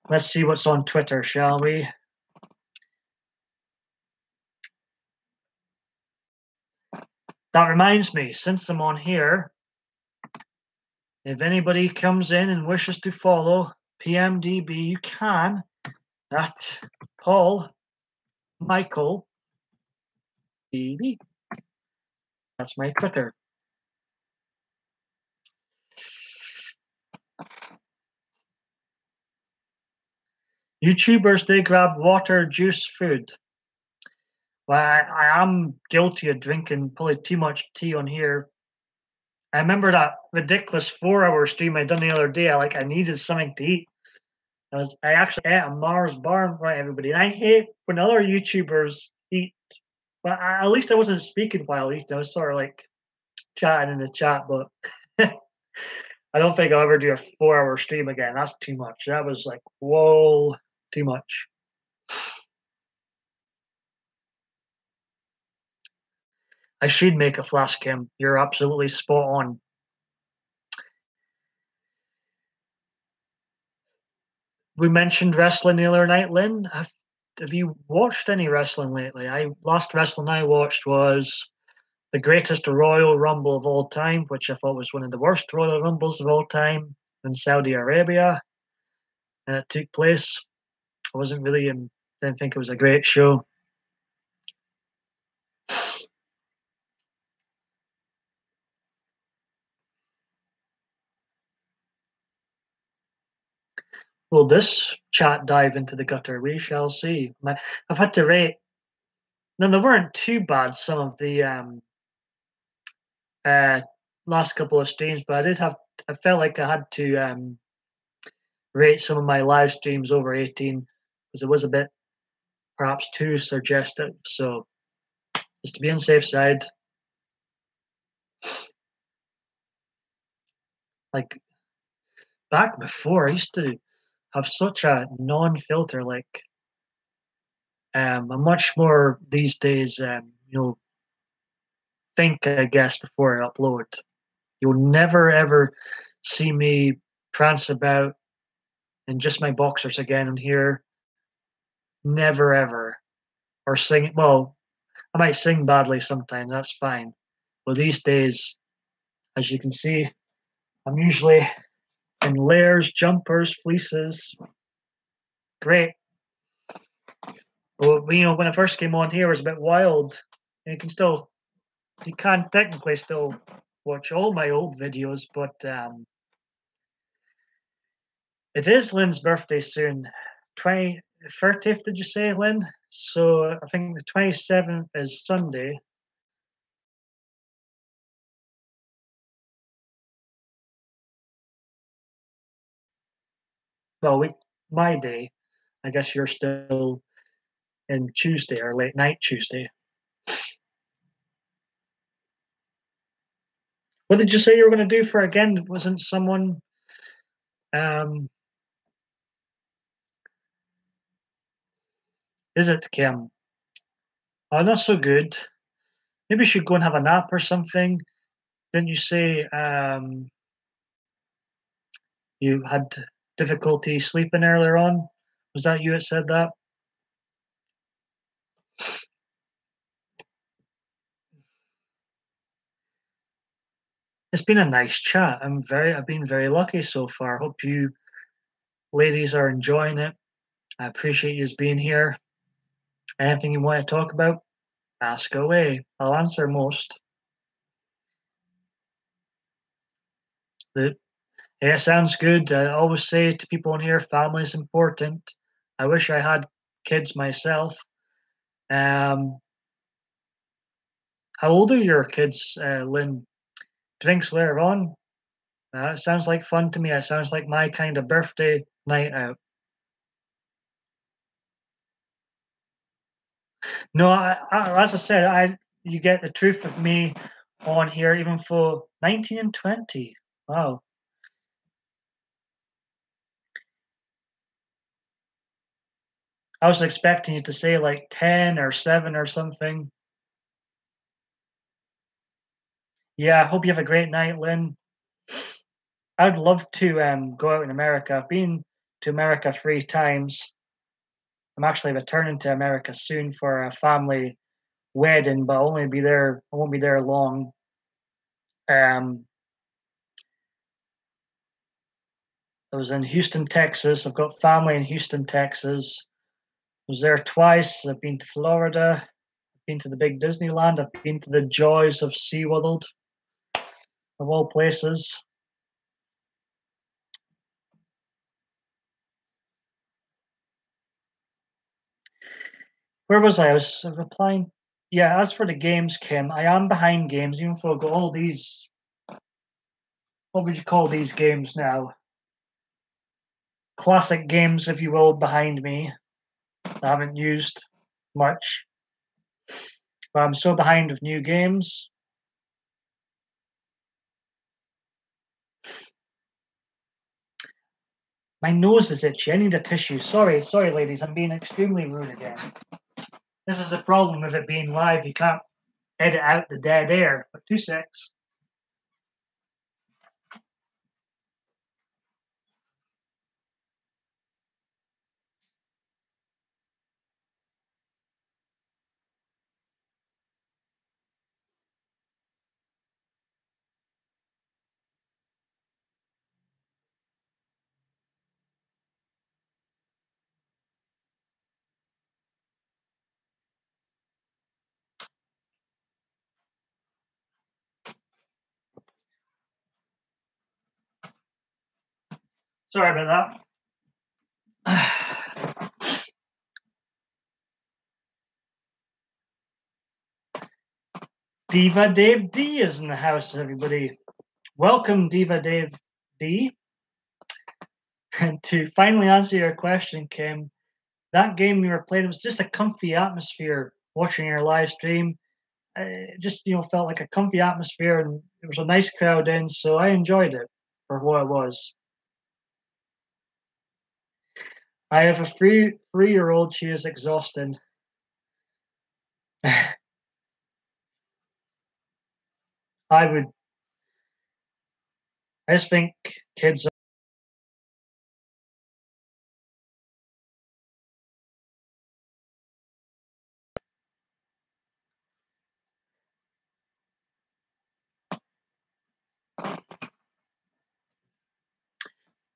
Let's see what's on Twitter, shall we? That reminds me, since I'm on here, if anybody comes in and wishes to follow PMDB, you can at Paul Michael BB. That's my Twitter. YouTubers, they grab water, juice, food. Well, I am guilty of drinking probably too much tea on here. I remember that ridiculous 4-hour stream I done the other day. I needed something to eat. I actually ate a Mars bar, right, everybody. And I hate when other YouTubers eat. But at least I wasn't speaking while eating. I was sort of like chatting in the chat. But I don't think I'll ever do a 4-hour stream again. That's too much. That was like, whoa, too much. I should make a flash cam. You're absolutely spot on. We mentioned wrestling the other night, Lynn. Have you watched any wrestling lately? Last wrestling I watched was the greatest Royal Rumble of all time, which I thought was one of the worst Royal Rumbles of all time in Saudi Arabia. And it took place. I wasn't really, didn't think it was a great show. Will this chat dive into the gutter? We shall see. I've had to rate. Then they weren't too bad, some of the uh, last couple of streams, but I felt like I had to rate some of my live streams over 18 because it was a bit perhaps too suggestive. So just to be on the safe side, like back before, I used to have such a non-filter. I'm much more these days. Think I guess before I upload. You'll never ever see me prance about in just my boxers again on here. Never ever. Or sing. Well, I might sing badly sometimes. That's fine. But these days, as you can see, I'm usually in layers, jumpers, fleeces. Great. But when I first came on here, it was a bit wild. You can technically still watch all my old videos, but it is Lynn's birthday soon. 30th, did you say, Lynn? So I think the 27th is Sunday. Well, my day. I guess you're still in Tuesday or late night Tuesday. What did you say you were going to do for again? Wasn't someone is it Kim? Oh, not so good. Maybe you should go and have a nap or something. Didn't you say you had difficulty sleeping earlier on? Was that you that said that? It's been a nice chat. I've been very lucky so far. Hope you ladies are enjoying it. I appreciate you being here. Anything you want to talk about, ask away. I'll answer most. The, yeah, sounds good. I always say to people in here, family is important. I wish I had kids myself. Um, how old are your kids, Lynn? Drinks later on. It sounds like fun to me. It sounds like my kind of birthday night out. No, as I said, I you get the truth of me on here, even for 19 and 20. Wow. I was expecting you to say like 10 or 7 or something. Yeah, I hope you have a great night, Lynn. I'd love to go out in America. I've been to America 3 times. I'm actually returning to America soon for a family wedding, but I won't be there long. Um, I was in Houston, Texas. I've got family in Houston, Texas. I was there twice. I've been to Florida. I've been to the big Disneyland. I've been to the joys of SeaWorld, of all places. Where was I? I was replying. Yeah, as for the games, Kim, I am behind games, even though I've got all these, what would you call these games now? Classic games, if you will, behind me. I haven't used much. But I'm so behind with new games. My nose is itchy. I need a tissue. Sorry, ladies. I'm being extremely rude again. This is the problem with it being live. You can't edit out the dead air. But 2 secs. Sorry about that. Diva Dave D is in the house, everybody. Welcome, Diva Dave D. And to finally answer your question, Kim, that game we were playing was just a comfy atmosphere watching your live stream. It just felt like a comfy atmosphere, and it was a nice crowd in, so I enjoyed it for what it was. I have a 3-year old. She is exhausting. I would. I just think kids.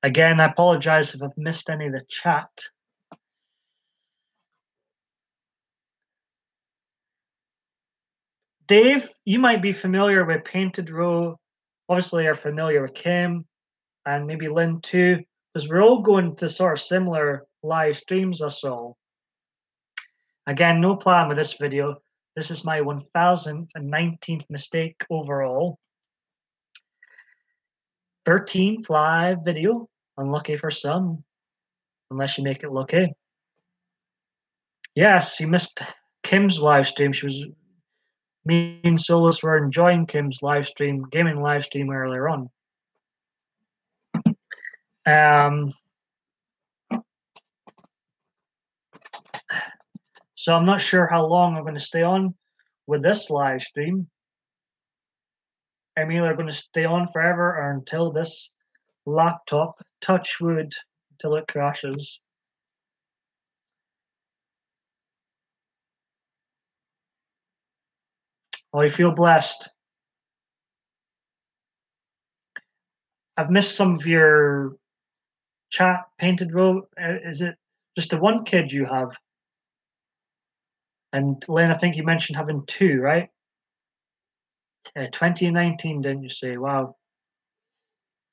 Again, I apologize if I've missed any of the chat. Dave, you might be familiar with Painted Row. Obviously, you're familiar with Kim and maybe Lynn too, because we're all going to sort of similar live streams or so. Again, no plan with this video. This is my 1019th mistake overall. 13th live video. Unlucky for some, unless you make it lucky. Yes, you missed Kim's live stream. Me and Solus were enjoying Kim's live stream, gaming live stream earlier on. Um, so I'm not sure how long I'm going to stay on with this live stream. I'm either going to stay on forever or until this laptop, touch wood, until it crashes. Oh, I feel blessed. I've missed some of your chat painted row. Is it just the one kid you have? And Lynn, I think you mentioned having two, right? 2019, didn't you say? Wow.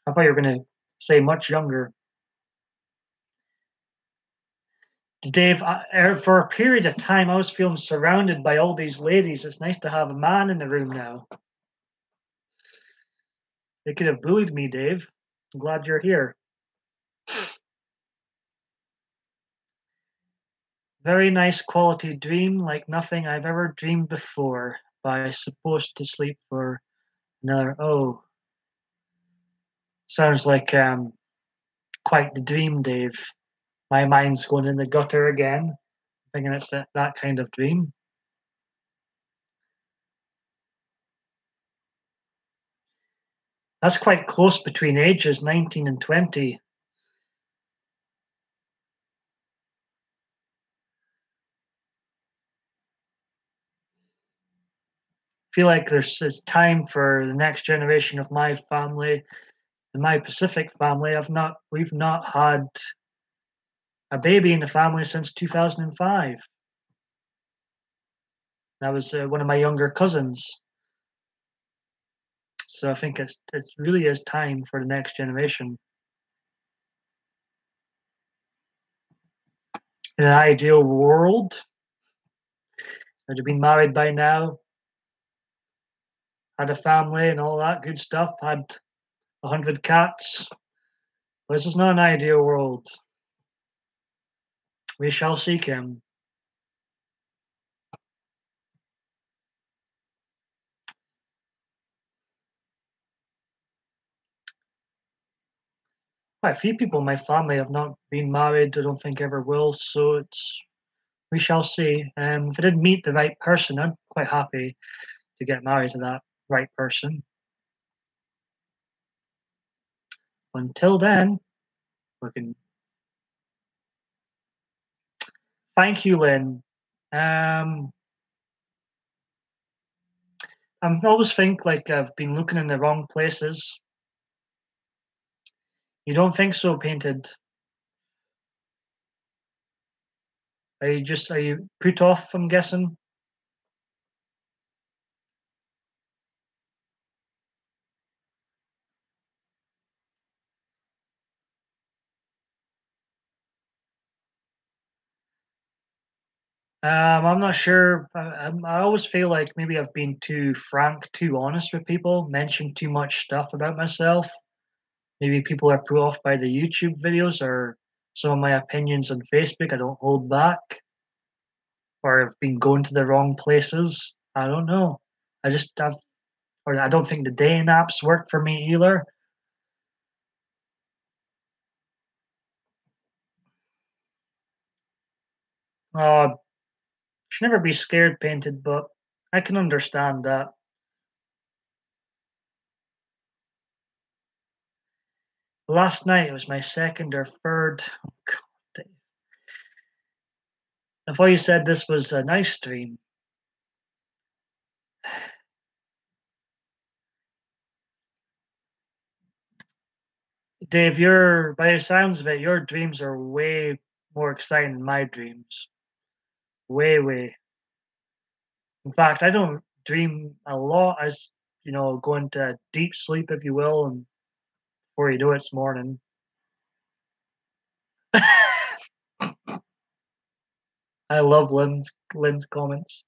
I thought you were going to say much younger. Dave, for a period of time, I was feeling surrounded by all these ladies. It's nice to have a man in the room now. They could have bullied me, Dave. I'm glad you're here. Very nice quality dream, like nothing I've ever dreamed before. But I supposed to sleep for another. Oh, sounds like quite the dream, Dave. My mind's going in the gutter again, thinking it's that kind of dream. That's quite close between ages, 19 and 20. Feel like it's time for the next generation of my family and my Pacific family. We've not had a baby in the family since 2005. That was one of my younger cousins. So I think it really is time for the next generation. In an ideal world, I'd have been married by now, had a family and all that good stuff, had 100 cats. But this is not an ideal world. We shall seek him. Quite a few people in my family have not been married. I don't think ever will. So we shall see. If I did meet the right person, I'm quite happy to get married to that right person. Until then, we can. Thank you, Lynn. Um, I always think like I've been looking in the wrong places. You don't think so, Painted? Are you put off? I'm guessing. I'm not sure. I always feel like maybe I've been too frank, too honest with people, mentioned too much stuff about myself. Maybe people are put off by the YouTube videos or some of my opinions on Facebook. I don't hold back, or I've been going to the wrong places. I don't know. Or I don't think the dating apps work for me either. Should never be scared painted, but I can understand that. Last night it was my second or third. Oh, God, I thought you said this was a nice stream. Dave, by the sounds of it, your dreams are way more exciting than my dreams. Way, way. In fact, I don't dream a lot. Go into deep sleep, if you will, and before you do it, it's morning. I love Lynn's comments.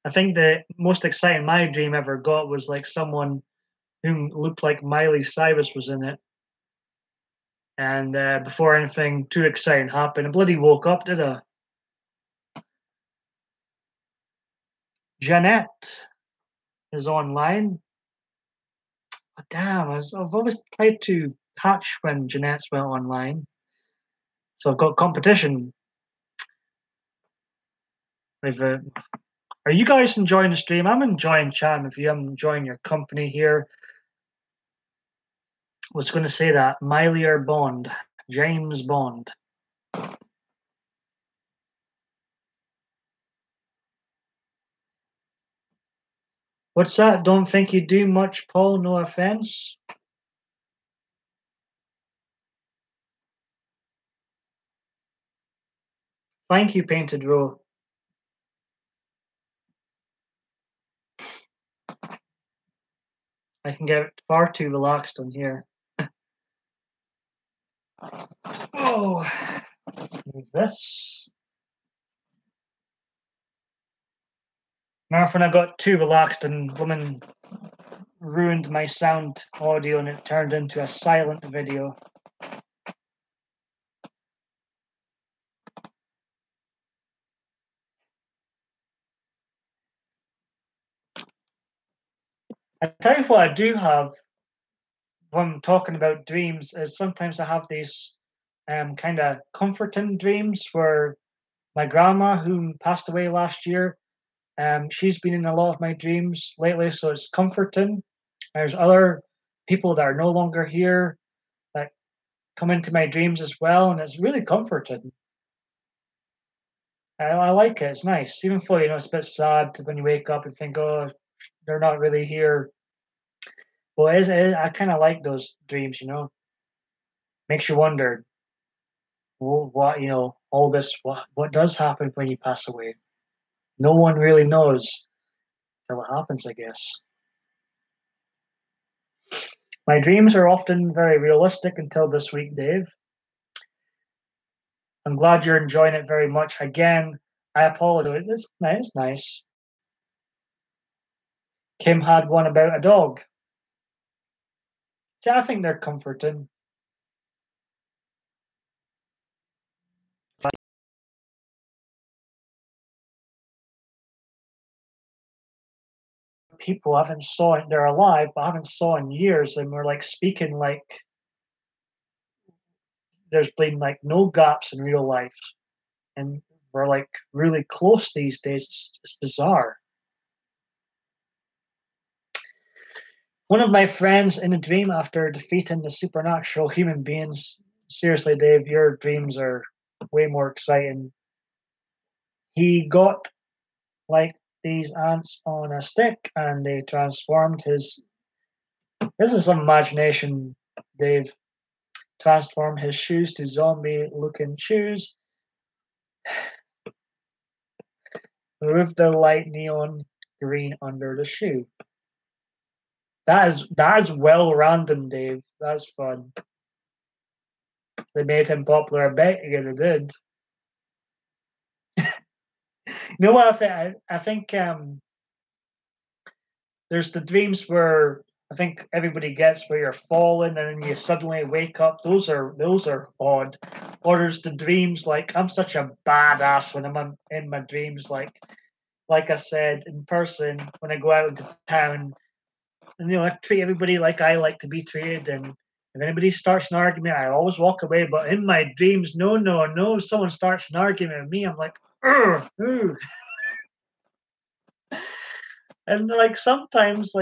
I think the most exciting my dream ever got was like someone who looked like Miley Cyrus was in it. And before anything too exciting happened, I bloody woke up, did I? Jeanette is online. Oh, damn, I've always tried to catch when Jeanette's went online. So I've got competition. With, are you guys enjoying the stream? I'm enjoying chatting with you. I'm enjoying your company here. Was going to say that Miley or Bond, James Bond. What's that? Don't think you do much, Paul. No offense. Thank you, Painted Row. I can get far too relaxed on here. Oh, move this. Now, when I got too relaxed and woman ruined my sound audio and it turned into a silent video. I tell you what I do have when I'm talking about dreams is sometimes I have these kind of comforting dreams where my grandma, who passed away last year, she's been in a lot of my dreams lately, so it's comforting. There's other people that are no longer here that come into my dreams as well, and it's really comforting. I like it. It's nice, even though it's a bit sad when you wake up and think, "Oh, they're not really here." But I kind of like those dreams. Makes you wonder what all this what does happen when you pass away. No one really knows till it happens, I guess. My dreams are often very realistic until this week, Dave. I'm glad you're enjoying it very much. Again, I apologize. It's nice, nice. Kim had one about a dog. See, I think they're comforting. People I haven't saw it, they're alive, but I haven't saw in years, and we're like speaking like there's been like no gaps in real life, and we're like really close these days. It's bizarre. One of my friends in a dream after defeating the supernatural human beings. Seriously, Dave, your dreams are way more exciting. He got like these ants on a stick and they transformed his. This is some imagination, Dave. Transformed his shoes to zombie looking shoes with the light neon green under the shoe. That is well random, Dave. That's fun. They made him popular. I bet you they did. You know what I think there's the dreams where I think everybody gets where you're falling and then you suddenly wake up. Those are odd. Or there's the dreams like I'm such a badass when I'm in my dreams. Like I said in person when I go out into town, and I treat everybody like I like to be treated. And if anybody starts an argument, I always walk away. But in my dreams, no, no, no. If someone starts an argument with me, I'm like, ooh. And like sometimes,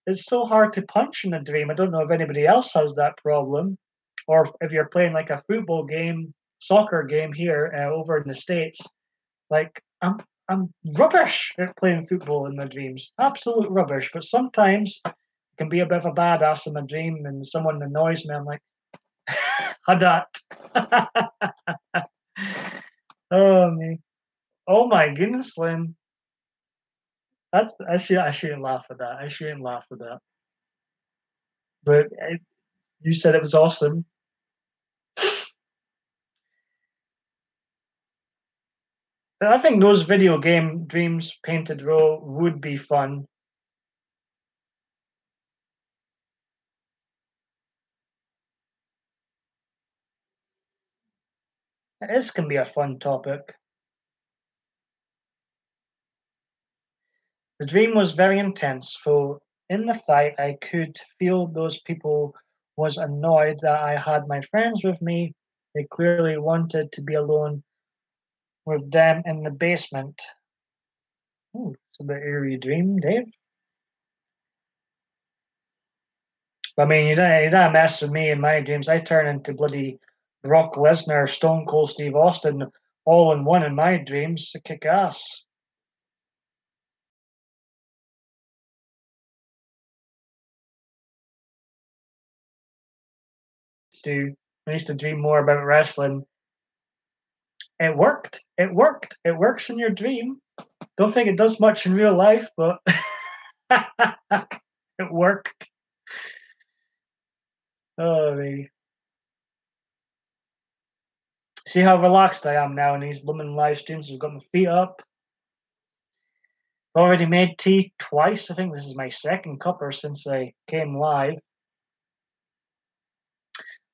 it's so hard to punch in a dream. I don't know if anybody else has that problem, or if you're playing like a football game, soccer game here over in the States. Like I'm rubbish at playing football in my dreams. Absolute rubbish. But sometimes I can be a bit of a badass in my dream, and someone annoys me. I'm like, hadat. Oh me. Oh my goodness, Lynn. I shouldn't laugh at that. I shouldn't laugh at that. But you said it was awesome. I think those video game dreams painted row would be fun. This can be a fun topic. The dream was very intense, for in the fight I could feel those people was annoyed that I had my friends with me. They clearly wanted to be alone with them in the basement. Ooh, it's a bit eerie dream, Dave. I mean, you don't mess with me in my dreams. I turn into bloody Brock Lesnar, Stone Cold Steve Austin, all in one in my dreams. To kick ass. to. I used to dream more about wrestling. It worked. It worked. It works in your dream. Don't think it does much in real life, but it worked. Oh, me. See how relaxed I am now in these blooming live streams. I've got my feet up. Already made tea twice. I think this is my second cupper since I came live.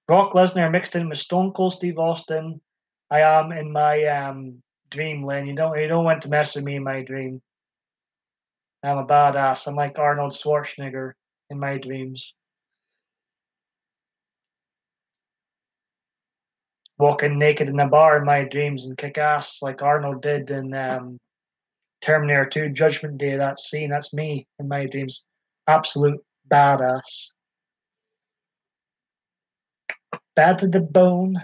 Brock Lesnar mixed in with Stone Cold Steve Austin. I am in my dream, Lynn. You don't want to mess with me in my dream. I'm a badass. I'm like Arnold Schwarzenegger in my dreams. Walking naked in a bar in my dreams and kick ass like Arnold did in Terminator 2 Judgment Day. That scene, that's me in my dreams. Absolute badass. Bad to the bone.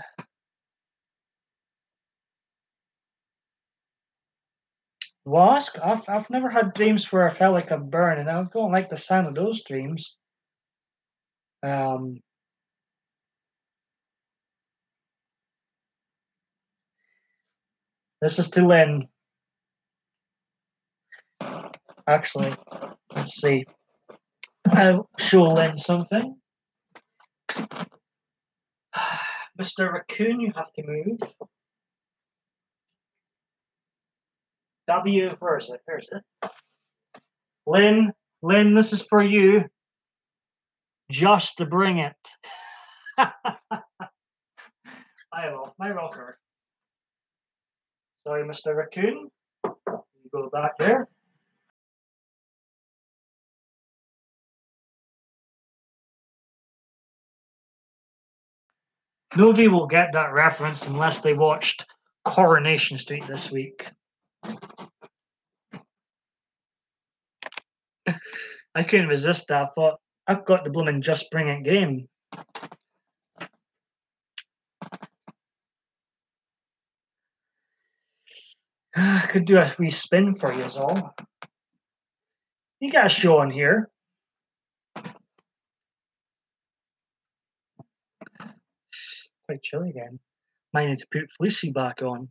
Wasp? I've never had dreams where I felt like I'm burning. I don't like the sound of those dreams. Um, this is to Lynn. Actually, let's see. I'll show Lynn something. Mr. Raccoon, you have to move. Where is it? Where is it? Lynn, this is for you. Just to bring it. I love my rocker. Sorry, Mr. Raccoon. You go back there. Nobody will get that reference unless they watched Coronation Street this week. I couldn't resist that. I thought, I've got the blooming Just Bring It game. I could do a wee spin for you, is all. You got a show on here. Quite chilly again. Might need to put Fleecy back on.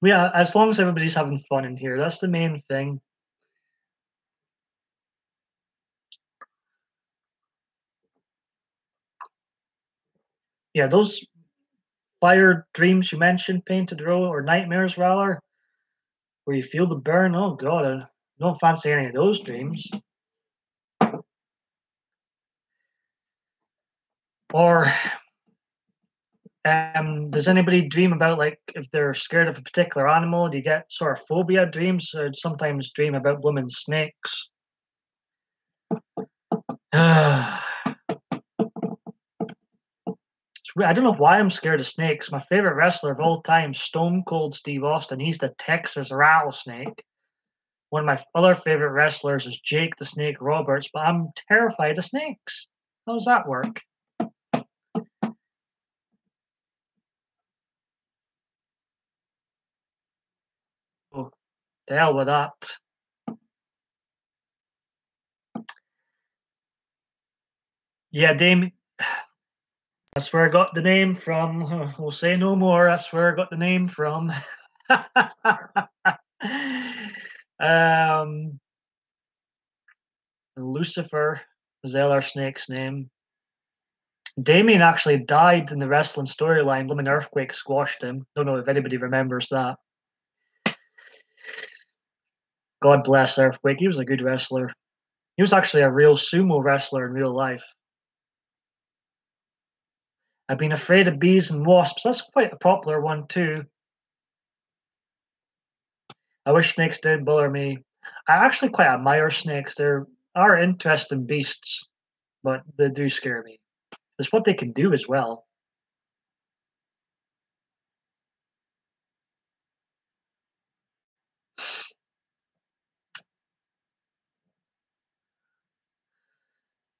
Yeah, as long as everybody's having fun in here, that's the main thing. Yeah, those fire dreams you mentioned, Painted Row, or nightmares rather, where you feel the burn. Oh god, I don't fancy any of those dreams. Or does anybody dream about, like, if they're scared of a particular animal? Do you get sort of phobia dreams? Or sometimes dream about blooming snakes. I don't know why I'm scared of snakes. My favorite wrestler of all time, Stone Cold Steve Austin. He's the Texas rattlesnake. One of my other favorite wrestlers is Jake the Snake Roberts, but I'm terrified of snakes. How does that work? Oh, to hell with that. Yeah, Damien. That's where I got the name from. We'll say no more. That's where I got the name from. um, Lucifer was the other snake's name. Damien actually died in the wrestling storyline. Blooming earthquake squashed him. Don't know if anybody remembers that. God bless Earthquake. He was a good wrestler. He was actually a real sumo wrestler in real life. I've been afraid of bees and wasps. That's quite a popular one too. I wish snakes didn't bother me. I actually quite admire snakes. They are interesting beasts, but they do scare me. It's what they can do as well.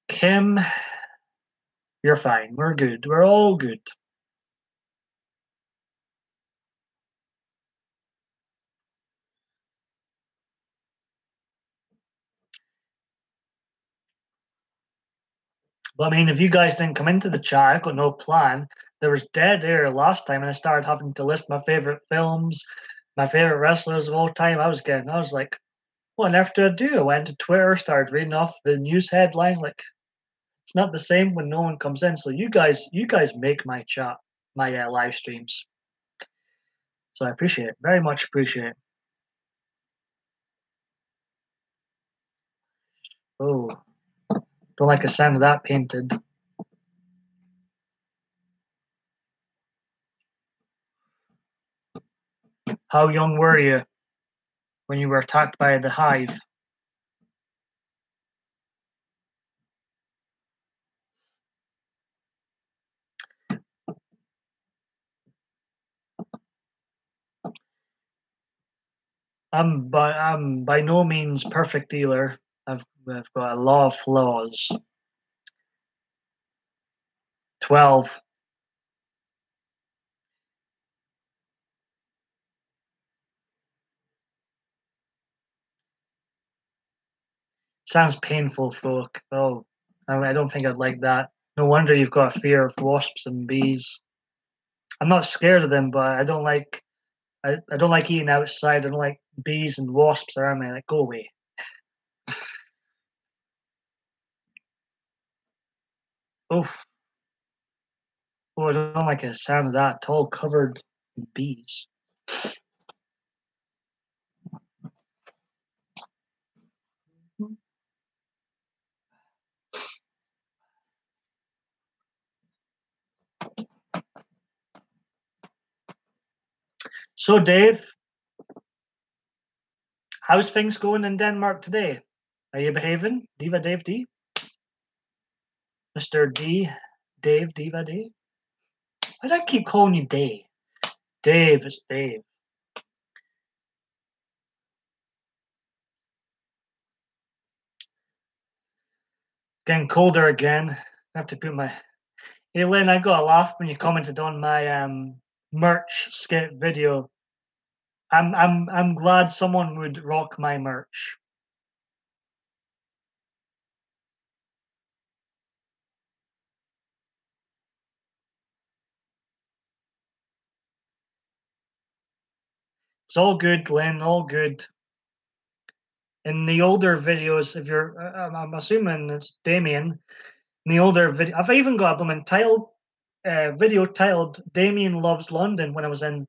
Kim, you're fine. We're good. We're all good. But I mean, if you guys didn't come into the chat, I got no plan. There was dead air last time, and I started having to list my favorite films, my favorite wrestlers of all time. I was like, what on earth do I do? I went to Twitter, started reading off the news headlines. Like, it's not the same when no one comes in. So you guys make my chat, my live streams. So I appreciate it, very much appreciate it. Oh, don't like the sound of that painted. How young were you when you were attacked by the hive? I'm by no means perfect dealer. I've got a lot of flaws. 12. Sounds painful, folk. Oh, I don't think I'd like that. No wonder you've got a fear of wasps and bees. I'm not scared of them, but I don't like eating outside. I don't like bees and wasps around me. Like, go away. Oof. Oh, I don't like the sound of that. It's all covered in bees. So, Dave, how's things going in Denmark today? Are you behaving? Diva Dave D? Mr. D? Dave Diva D? Why do I keep calling you Dave? Dave is Dave. Getting colder again. I have to put my. Hey Lynn, I got a laugh when you commented on my merch skit video. I'm glad someone would rock my merch. It's all good, Lynn. All good. In the older videos, if you're, I'm assuming it's Damien. In the older video, I've even got a blooming title, video titled "Damien Loves London" when I was in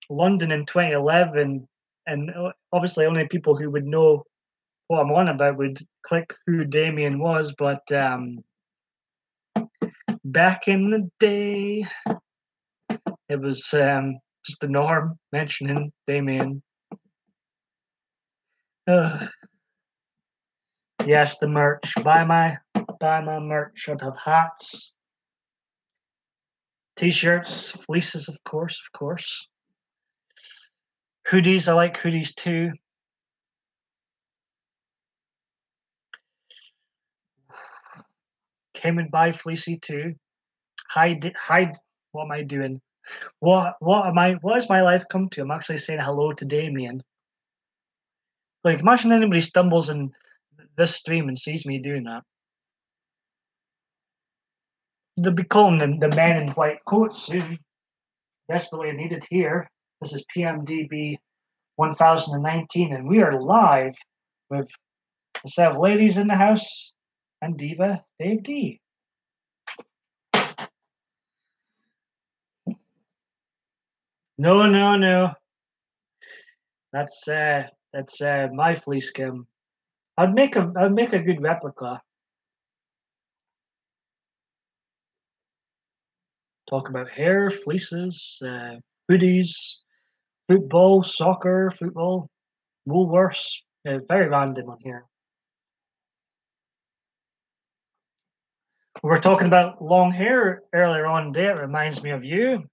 London in 2011, and obviously only people who would know what I'm on about would click who Damien was. But back in the day, it was just the norm mentioning Damien. Yes, the merch. Buy my merch. I'd have hats, t-shirts, fleeces, of course, of course. Hoodies. I like hoodies too. Came and buy fleecy too. Hide. What am I doing? What am I? What has my life come to? I'm actually saying hello to Damien. Like, imagine anybody stumbles in this stream and sees me doing that. They'll be calling the men in white coats soon. Desperately needed here. This is PMDB 1019, and we are live with a set of ladies in the house and Diva Dave D. No, no, no. That's my fleece skim. I'd make a good replica. Talk about hair, fleeces, hoodies, football, Woolworths. Very random on here. We were talking about long hair earlier on today. It reminds me of you.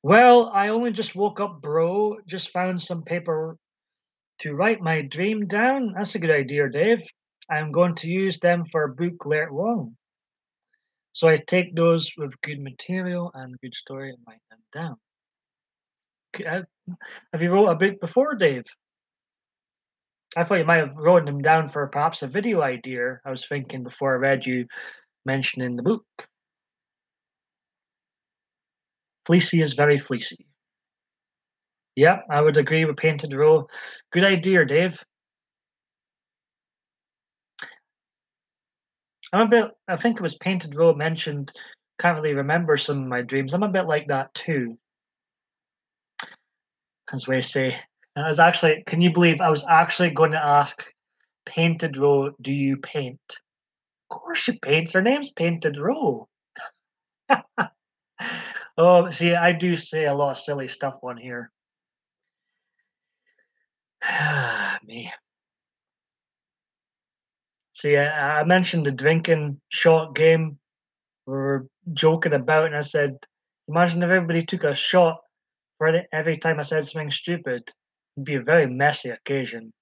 Well, I only just woke up, bro. Just found some paper to write my dream down. That's a good idea, Dave. I'm going to use them for a book later on. So I take those with good material and good story and write them down. Have you wrote a book before, Dave? I thought you might have written them down for perhaps a video idea. I was thinking before I read you mentioned in the book. Fleecy is very fleecy. Yeah, I would agree with Painted Row. Good idea, Dave. I think it was Painted Row mentioned, can't really remember some of my dreams. I'm a bit like that too, as we say. And I was actually, can you believe I was actually going to ask Painted Row, do you paint? Of course she paints. Her name's Painted Row. Oh, see, I do say a lot of silly stuff on here. Me. See, I mentioned the drinking shot game we were joking about, and I said, imagine if everybody took a shot for every time I said something stupid. It'd be a very messy occasion.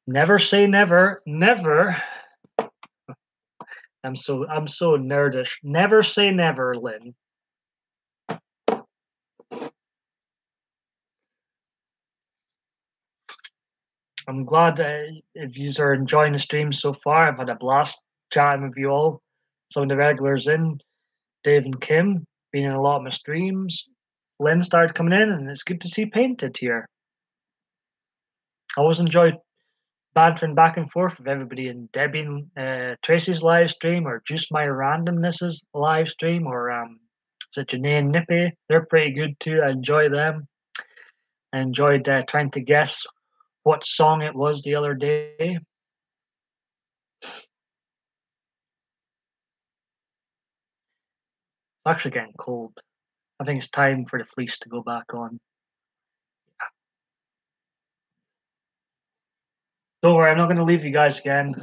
Never say never, never. I'm so nerdish. Never say never, Lynn. I'm glad if you are enjoying the stream so far. I've had a blast chatting with you all. Some of the regulars in, Dave and Kim, been in a lot of my streams. Lynn started coming in, and it's good to see Painted here. I always enjoy bantering back and forth with everybody in Debbie and Tracy's live stream, or just my randomness's live stream, or is it Janae and Nippy? They're pretty good too. I enjoy them. I enjoyed trying to guess what song it was the other day. It's actually getting cold. I think it's time for the fleece to go back on. Don't worry, I'm not going to leave you guys again.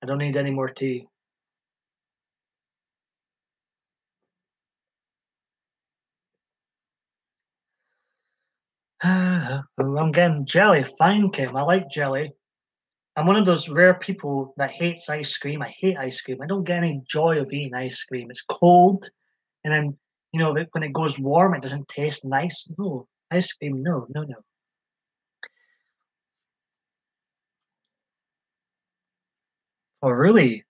I don't need any more tea. I'm getting jelly. Fine, Kim. I like jelly. I'm one of those rare people that hates ice cream. I hate ice cream. I don't get any joy of eating ice cream. It's cold, and then when it goes warm, it doesn't taste nice. No, ice cream. No, no, no. Oh, really?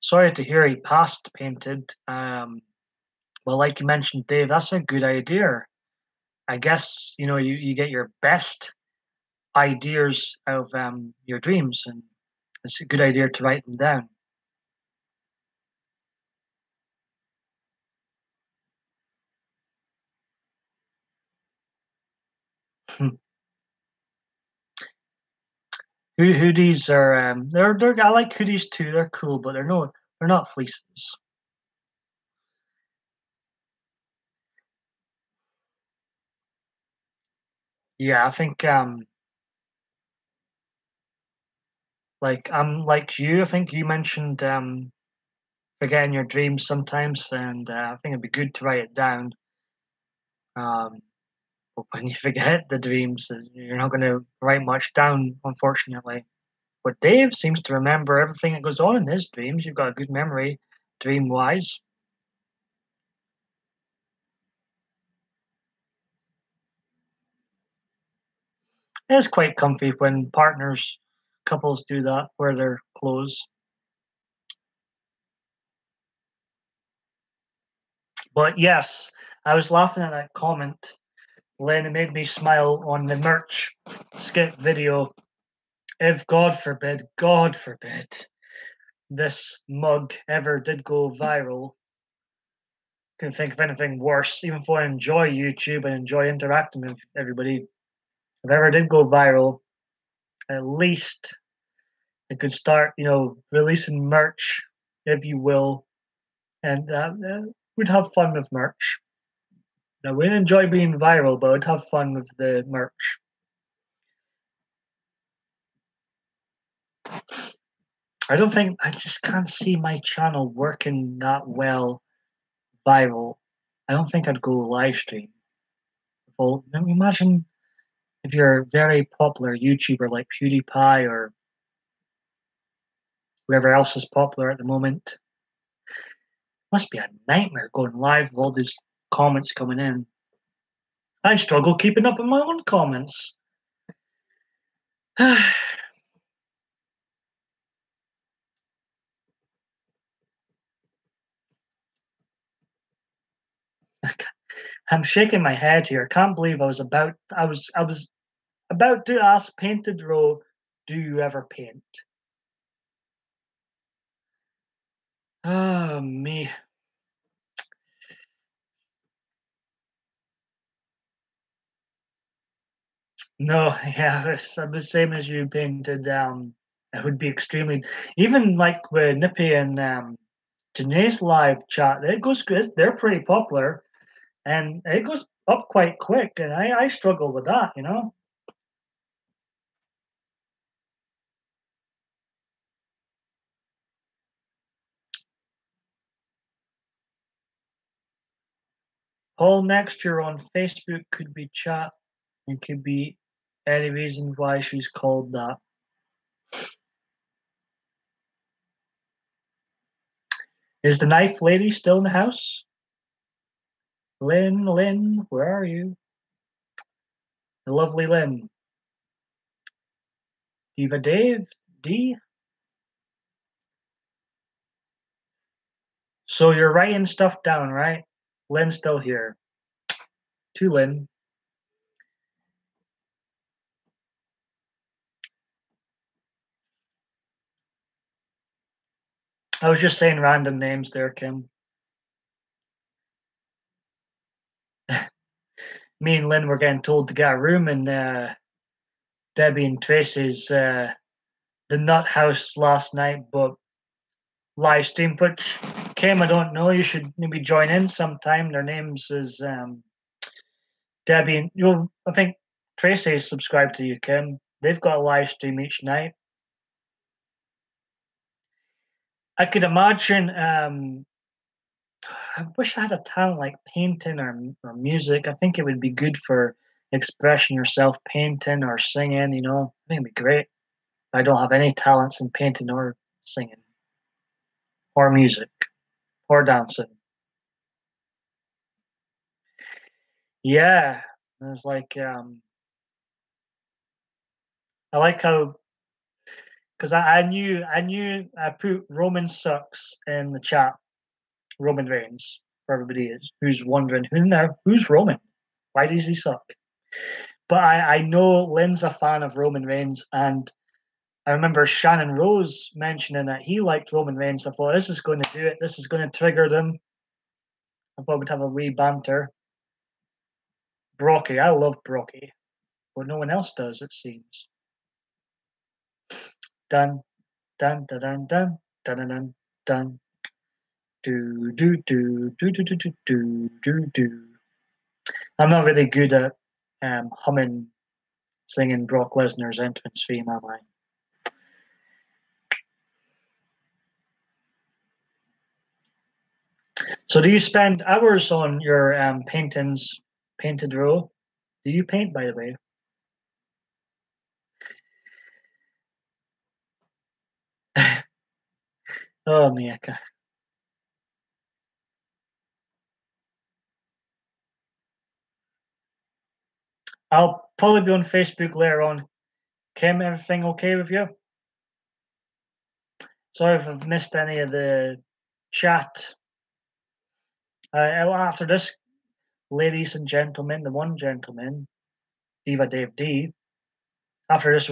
Sorry to hear he passed Painted. Well, like you mentioned, Dave, that's a good idea. I guess you get your best ideas out of your dreams, and it's a good idea to write them down. Hoodies are they're I like hoodies too. They're cool, but they're not fleeces. Yeah, I think like I'm like you. I think you mentioned forgetting your dreams sometimes, and I think it'd be good to write it down. Um, but when you forget the dreams, you're not going to write much down, unfortunately. But Dave seems to remember everything that goes on in his dreams. You've got a good memory, dream wise. It's quite comfy when couples do that, wear their clothes. But yes, I was laughing at that comment. Len, it made me smile on the merch skit video. If God forbid, this mug ever did go viral, couldn't think of anything worse. Even though I enjoy YouTube and enjoy interacting with everybody, if it ever did go viral, at least it could start, releasing merch, if you will, and we'd have fun with merch. Now, we'd enjoy being viral, but we'd have fun with the merch. I just can't see my channel working that well viral. I don't think I'd go live stream. Well, imagine if you're a very popular YouTuber like PewDiePie or whoever else is popular at the moment. Must be a nightmare going live with all these comments coming in. I struggle keeping up with my own comments. I'm shaking my head here. I can't believe I was about to ask Painted Row, do you ever paint? Oh me. No, yeah, I'm the same as you painted. It would be extremely even like with Nippy and Janae's live chat, it goes good. They're pretty popular and it goes up quite quick. And I struggle with that, you know. Paul next year on Facebook could be chat and could be any reason why she's called that. Is the knife lady still in the house? Lynn, Lynn, where are you? The lovely Lynn. Diva Dave, D. So you're writing stuff down, right? Lynn's still here. To Lynn. I was just saying random names there, Kim. Me and Lynn were getting told to get a room in Debbie and Tracy's the Nut House last night, but live stream, which Kim, I don't know. You should maybe join in sometime. Their names is Debbie and you. I think Tracy is subscribed to you, Kim. They've got a live stream each night. I could imagine. I wish I had a talent like painting or music. I think it would be good for expressing yourself, painting or singing. You know, I think it'd be great. I don't have any talents in painting or singing or music or dancing. Yeah, it's like I like how because I knew I put Roman sucks in the chat. Roman Reigns for everybody is who's wondering who's Roman? Why does he suck? But I know Lynn's a fan of Roman Reigns, and I remember Shannon Rose mentioning that he liked Roman Reigns. I thought this is going to do it. This is going to trigger them. I thought we'd have a wee banter. Brocky, I love Brocky, but no one else does. It seems. Dun dun dun dun dun dun dun dun. Do do do do do do do do do do. I'm not really good at humming, singing Brock Lesnar's entrance theme, am I? So, do you spend hours on your paintings, painted row? Do you paint, by the way? Oh, Miyaka. I'll probably be on Facebook later on. Kim, everything okay with you? Sorry if I've missed any of the chat. After this, ladies and gentlemen, the one gentleman, Diva Dave D. After this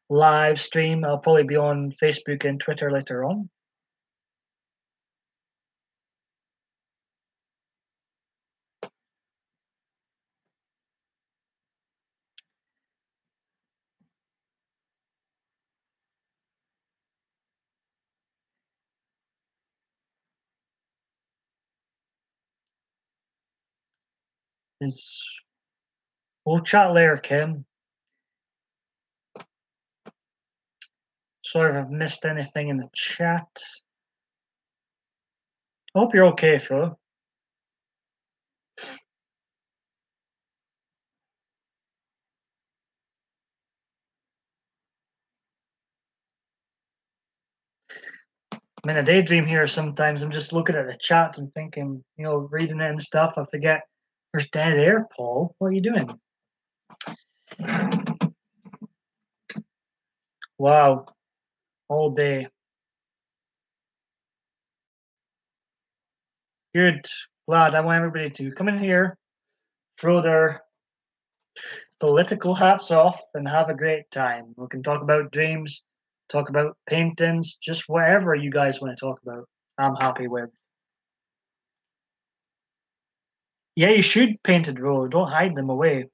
live stream, I'll probably be on Facebook and Twitter later on. Is We'll chat later, Kim. Sorry if I've missed anything in the chat. I hope you're okay, Phil. I'm in a daydream here sometimes. I'm just looking at the chat and thinking, reading it and stuff. I There's dead air, Paul. What are you doing? Wow, all day. Good. Glad. I want everybody to come in here, throw their political hats off, and have a great time. We can talk about dreams, talk about paintings, just whatever you guys want to talk about. I'm happy with. Yeah, you should paint it, Ro. Don't hide them away.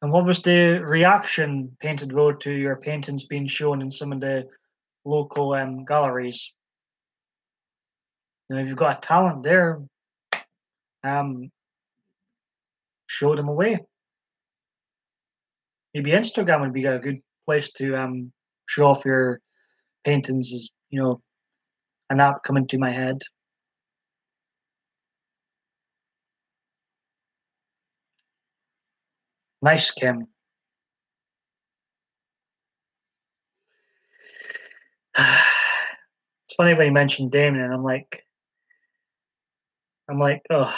And what was the reaction, Painted Road, to your paintings being shown in some of the local galleries? If you've got a talent there, um, show them away. Maybe Instagram would be a good place to show off your paintings. Is an app coming to my head. Nice, Kim. It's funny when you mentioned Damien, and I'm like, oh,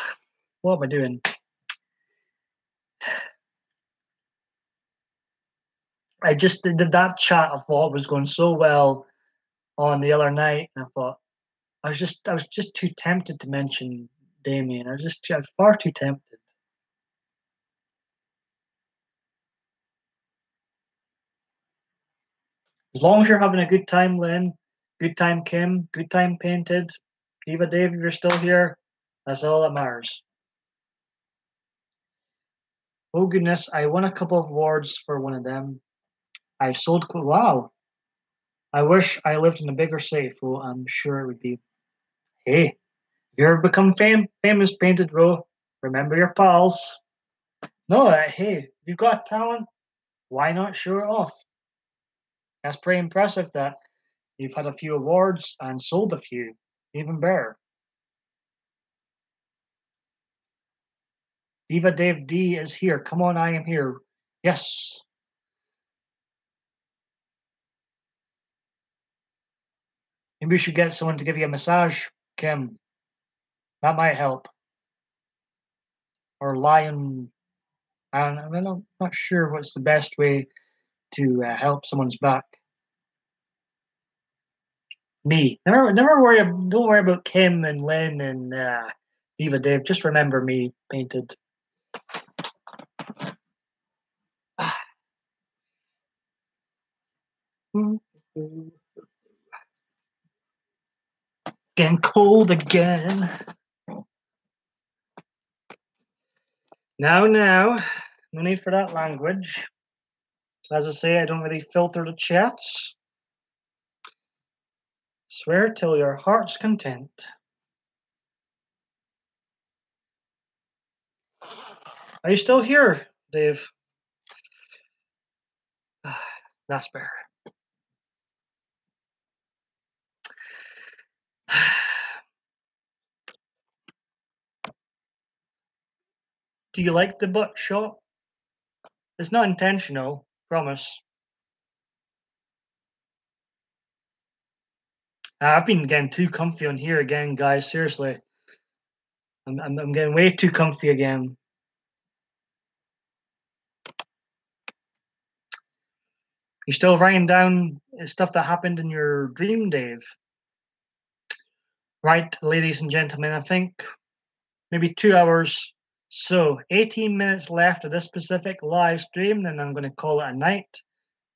what am I doing? I just did that chat. I thought was going so well on the other night, and I thought I was just too tempted to mention Damien. I was far too tempted. As long as you're having a good time, Lynn, good time, Kim, good time, Painted, Diva Dave, if you're still here, that's all that matters. Oh goodness, I won a couple of awards for one of them. I've sold. Wow, I wish I lived in a bigger city. Well, I'm sure it would be. Hey, if you ever become famous, Painted Row, remember your pals. No, hey, you've got talent. Why not show it off? That's pretty impressive that you've had a few awards and sold a few. Even better. Diva Dave D is here. Come on, I am here. Yes. Maybe we should get someone to give you a massage, Kim. That might help. Or lion. I'm not sure what's the best way to help someone's back. Me. Never worry. Don't worry about Kim and Lynn and Diva Dave. Just remember me, Painted. Getting cold again. Now, no need for that language. As I say, I don't really filter the chats. Swear till your heart's content. Are you still here, Dave? That's better. Do you like the butt shot? It's not intentional, promise. I've been getting too comfy on here again, guys. Seriously, I'm getting way too comfy again. You still writing down stuff that happened in your dream, Dave? Right, ladies and gentlemen. I think maybe 2 hours. So 18 minutes left of this specific live stream, then I'm going to call it a night.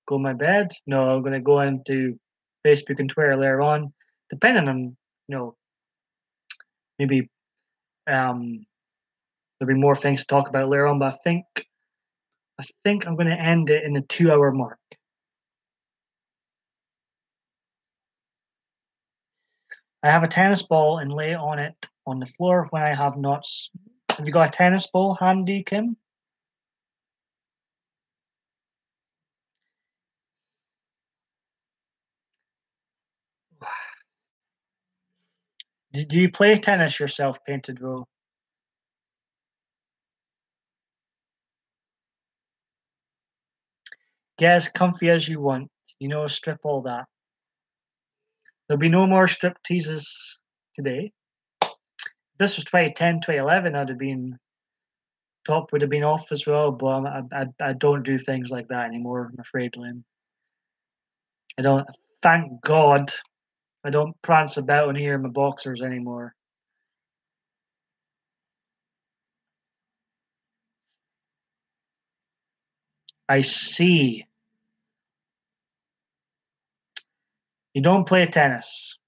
Go to my bed. No, I'm going to go into Facebook and Twitter later on, depending on maybe there'll be more things to talk about later on. But I think I'm going to end it in the 2 hour mark. I have a tennis ball and lay on it on the floor when I have knots. Have you got a tennis ball handy, Kim? Do you play tennis yourself, Painted Row? Get as comfy as you want. Strip all that. There'll be no more strip teases today. If this was 2010, 2011, I'd have been top would have been off as well, but I don't do things like that anymore, I'm afraid, Lynn. I don't, thank God, I don't prance about in here in my boxers anymore. I see. You don't play tennis.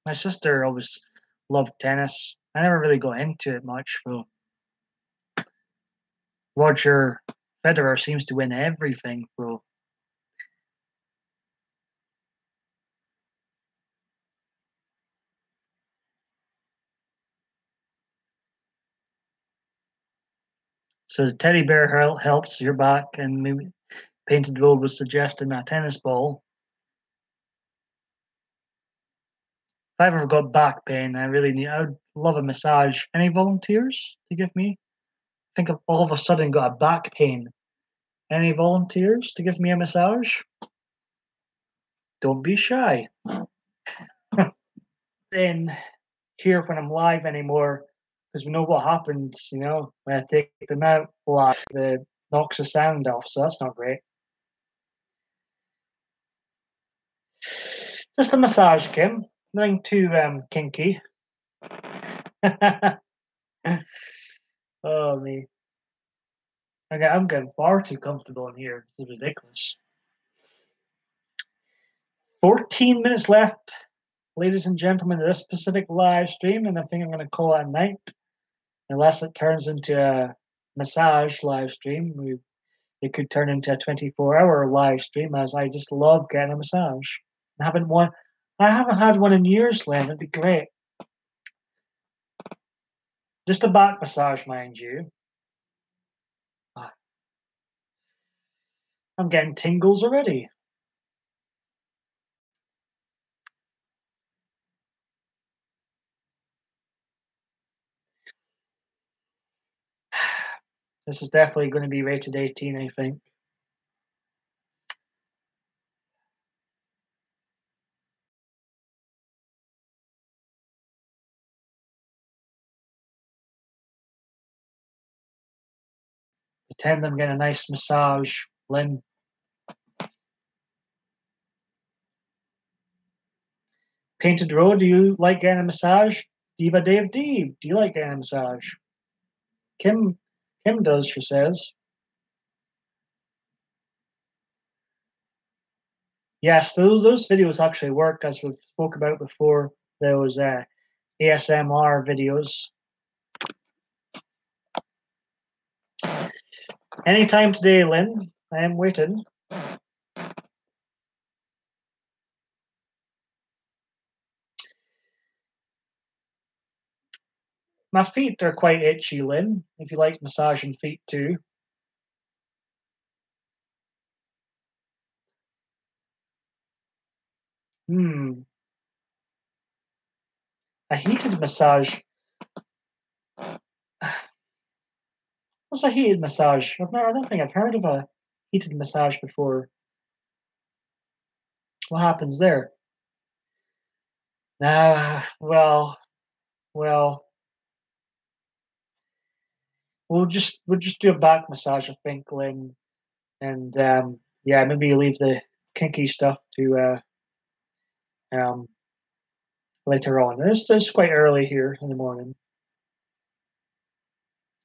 My sister always loved tennis. I never really got into it much, though. Roger Federer seems to win everything, bro. So the teddy bear helps your back, and maybe Painted Road was suggesting a tennis ball. If I ever got back pain, I would love a massage. Any volunteers to give me? I think I've all of a sudden got a back pain. Any volunteers to give me a massage? Don't be shy. In here when I'm live anymore, because we know what happens, when I take them out live, it knocks the sound off, so that's not great. Just a massage, Kim. Nothing too kinky. Oh me. Okay, I'm getting far too comfortable in here. This is ridiculous. 14 minutes left, ladies and gentlemen, of this specific live stream, and I think I'm going to call it a night, unless it turns into a massage live stream. It could turn into a 24-hour live stream, as I just love getting a massage. I haven't one. I haven't had one in years, Len. It'd be great. Just a back massage, mind you. Ah, I'm getting tingles already. This is definitely going to be rated 18, I think. Pretend I'm getting a nice massage, Lynn. Painted Road, do you like getting a massage? Diva Dave D, do you like getting a massage? Kim, Kim does, she says. Yes, those videos actually work, as we've spoke about before. Those ASMR videos. Anytime today, Lynn. I am waiting. My feet are quite itchy, Lynn, if you like massaging feet too. Hmm. A heated massage. What's a heated massage? I don't think I've heard of a heated massage before. What happens there? Well, we'll just do a back massage, I think, Lynn, and yeah, maybe leave the kinky stuff to later on. It's quite early here in the morning.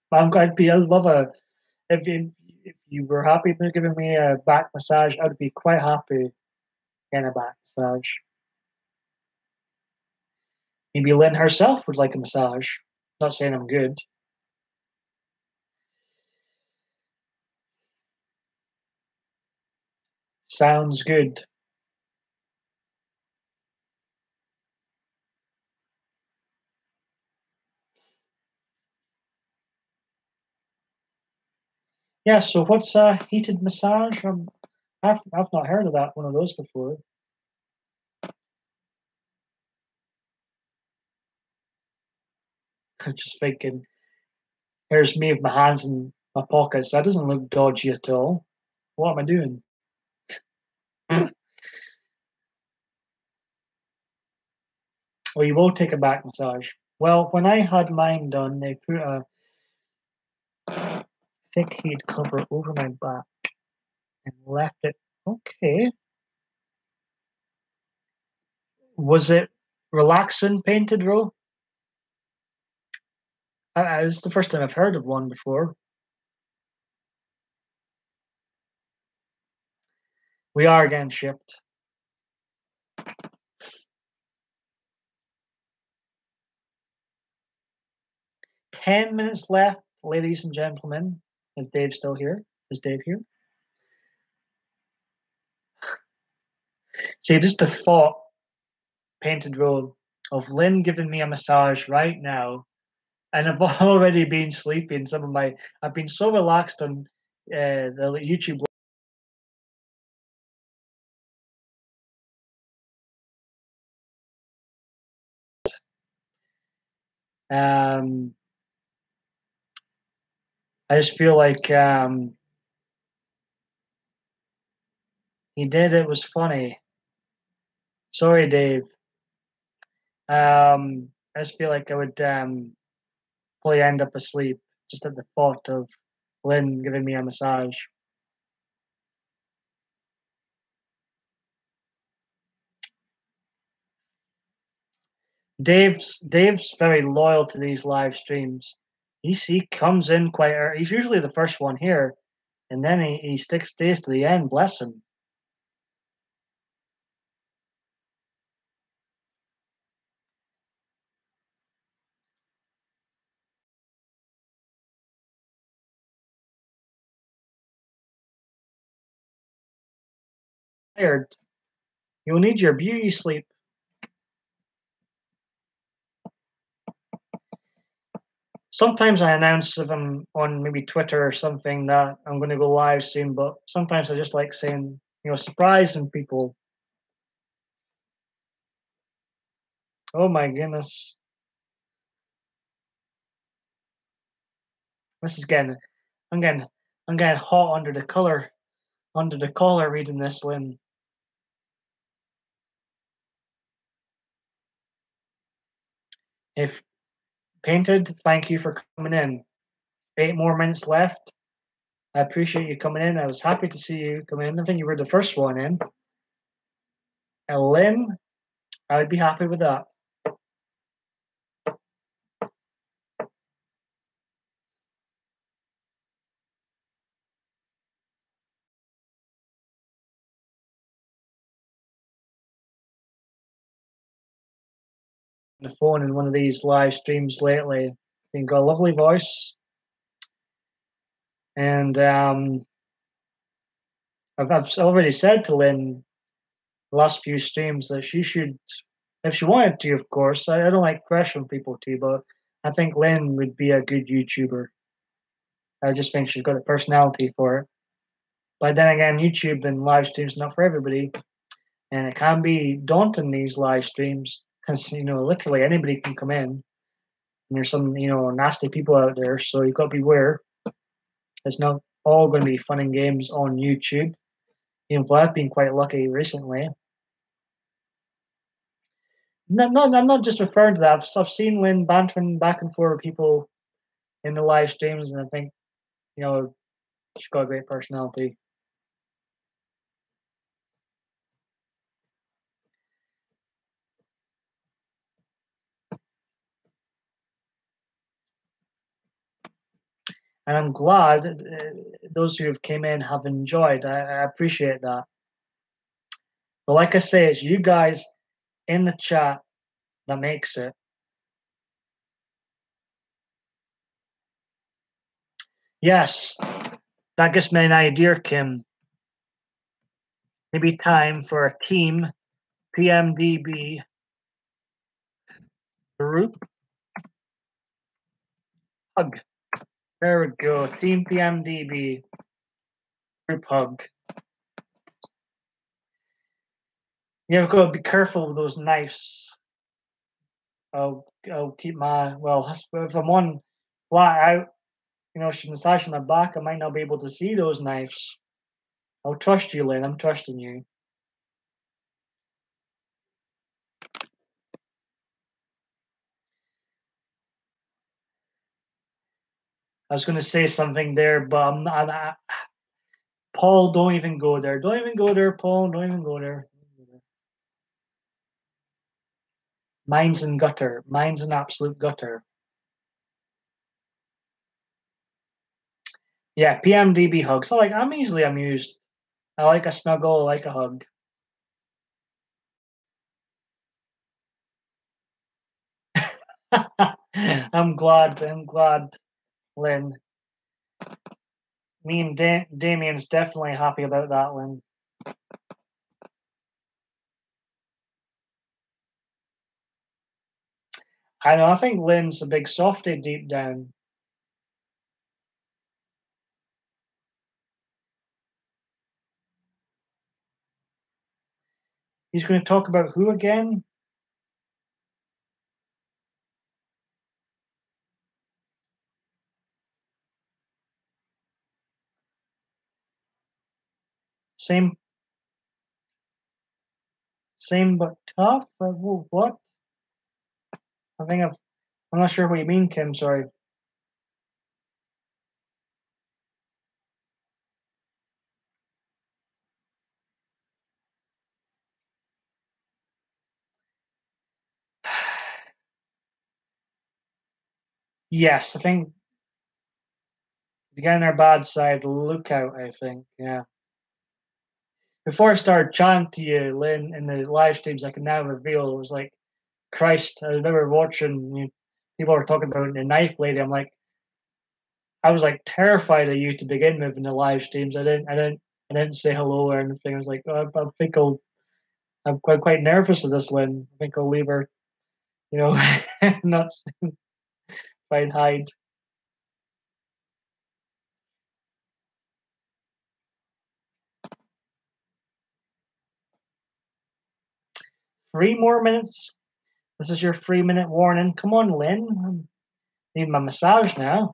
I'd love a if you were happy with giving me a back massage, I'd be quite happy getting a back massage. Maybe Lynn herself would like a massage. Not saying I'm good. Sounds good. Yeah. So what's a heated massage? I've not heard of that one of those before. I'm just thinking, here's me with my hands in my pockets. That doesn't look dodgy at all. What am I doing? Oh, you will take a back massage. Well, when I had mine done, they put a thick heat cover over my back and left it. Okay. Was it relaxing painted row? It's the first time I've heard of one before. We are getting shipped. 10 minutes left, ladies and gentlemen. Is Dave still here? Is Dave here? See, just the thought, painted row, of Lynn giving me a massage right now, and I've already been sleeping. I've been so relaxed on the YouTube. Um, I just feel like he did. It was funny. Sorry, Dave. I just feel like I would probably end up asleep just at the thought of Lynn giving me a massage. Dave's very loyal to these live streams. He comes in quite early. He's usually the first one here, and then he stays to the end. Bless him. Tired. You'll need your beauty sleep. Sometimes I announce if I'm on maybe Twitter or something that I'm going to go live soon, but sometimes I just like saying, surprising people. Oh my goodness. This is getting I'm getting I'm getting hot under the collar reading this, Lynn. If painted, thank you for coming in. 8 more minutes left. I appreciate you coming in. I was happy to see you come in. I think you were the first one in. And Lynn, I would be happy with that. The phone in one of these live streams lately. You've got a lovely voice, and I've already said to Lynn the last few streams that she should, if she wanted to, of course. I don't like pressuring people to, but I think Lynn would be a good YouTuber. I just think she's got a personality for it. But then again, YouTube and live streams not for everybody, and it can be daunting these live streams because literally anybody can come in, and there's some nasty people out there, so you've got to beware. It's not all going to be fun and games on YouTube. I've been quite lucky recently. I'm not just referring to that. I've seen Lynn bantering back and forth with people in the live streams, and I think she's got a great personality. And I'm glad those who have came in have enjoyed. I appreciate that. But like I say, it's you guys in the chat that makes it. Yes, that gives me an idea, Kim. Maybe time for a team PMDB group hug. There we go. Team PMDB group hug. You've got to be careful with those knives. I'll keep my if I'm on flat out, she's massaging my back, I might not be able to see those knives. I'll trust you, Lynn. I'm trusting you. I was going to say something there, but Paul, don't even go there. Don't even go there, Paul. Don't even go there. Mine's in gutter. Mine's an absolute gutter. Yeah, PMDB hugs. I'm easily amused. I like a snuggle. I like a hug. I'm glad. I'm glad, Lynn. Me and Damien's definitely happy about that, Lynn. I know. I think Lynn's a big softie deep down. He's going to talk about who again? Same, same but tough. What? I think I'm not sure what you mean, Kim. Sorry. Yes, I think to get on our bad side, look out. I think. Yeah. Before I started chatting to you, Lynn, in the live streams, I can now reveal it was like Christ. I remember watching people were talking about the knife lady. I was like terrified of you to begin with in the live streams. I didn't say hello or anything. I was like, oh, I think I'm quite nervous of this, Lynn. I think I'll leave her, you know, not try and hide. 3 more minutes. This is your 3 minute warning. Come on, Lynn. I need my massage now,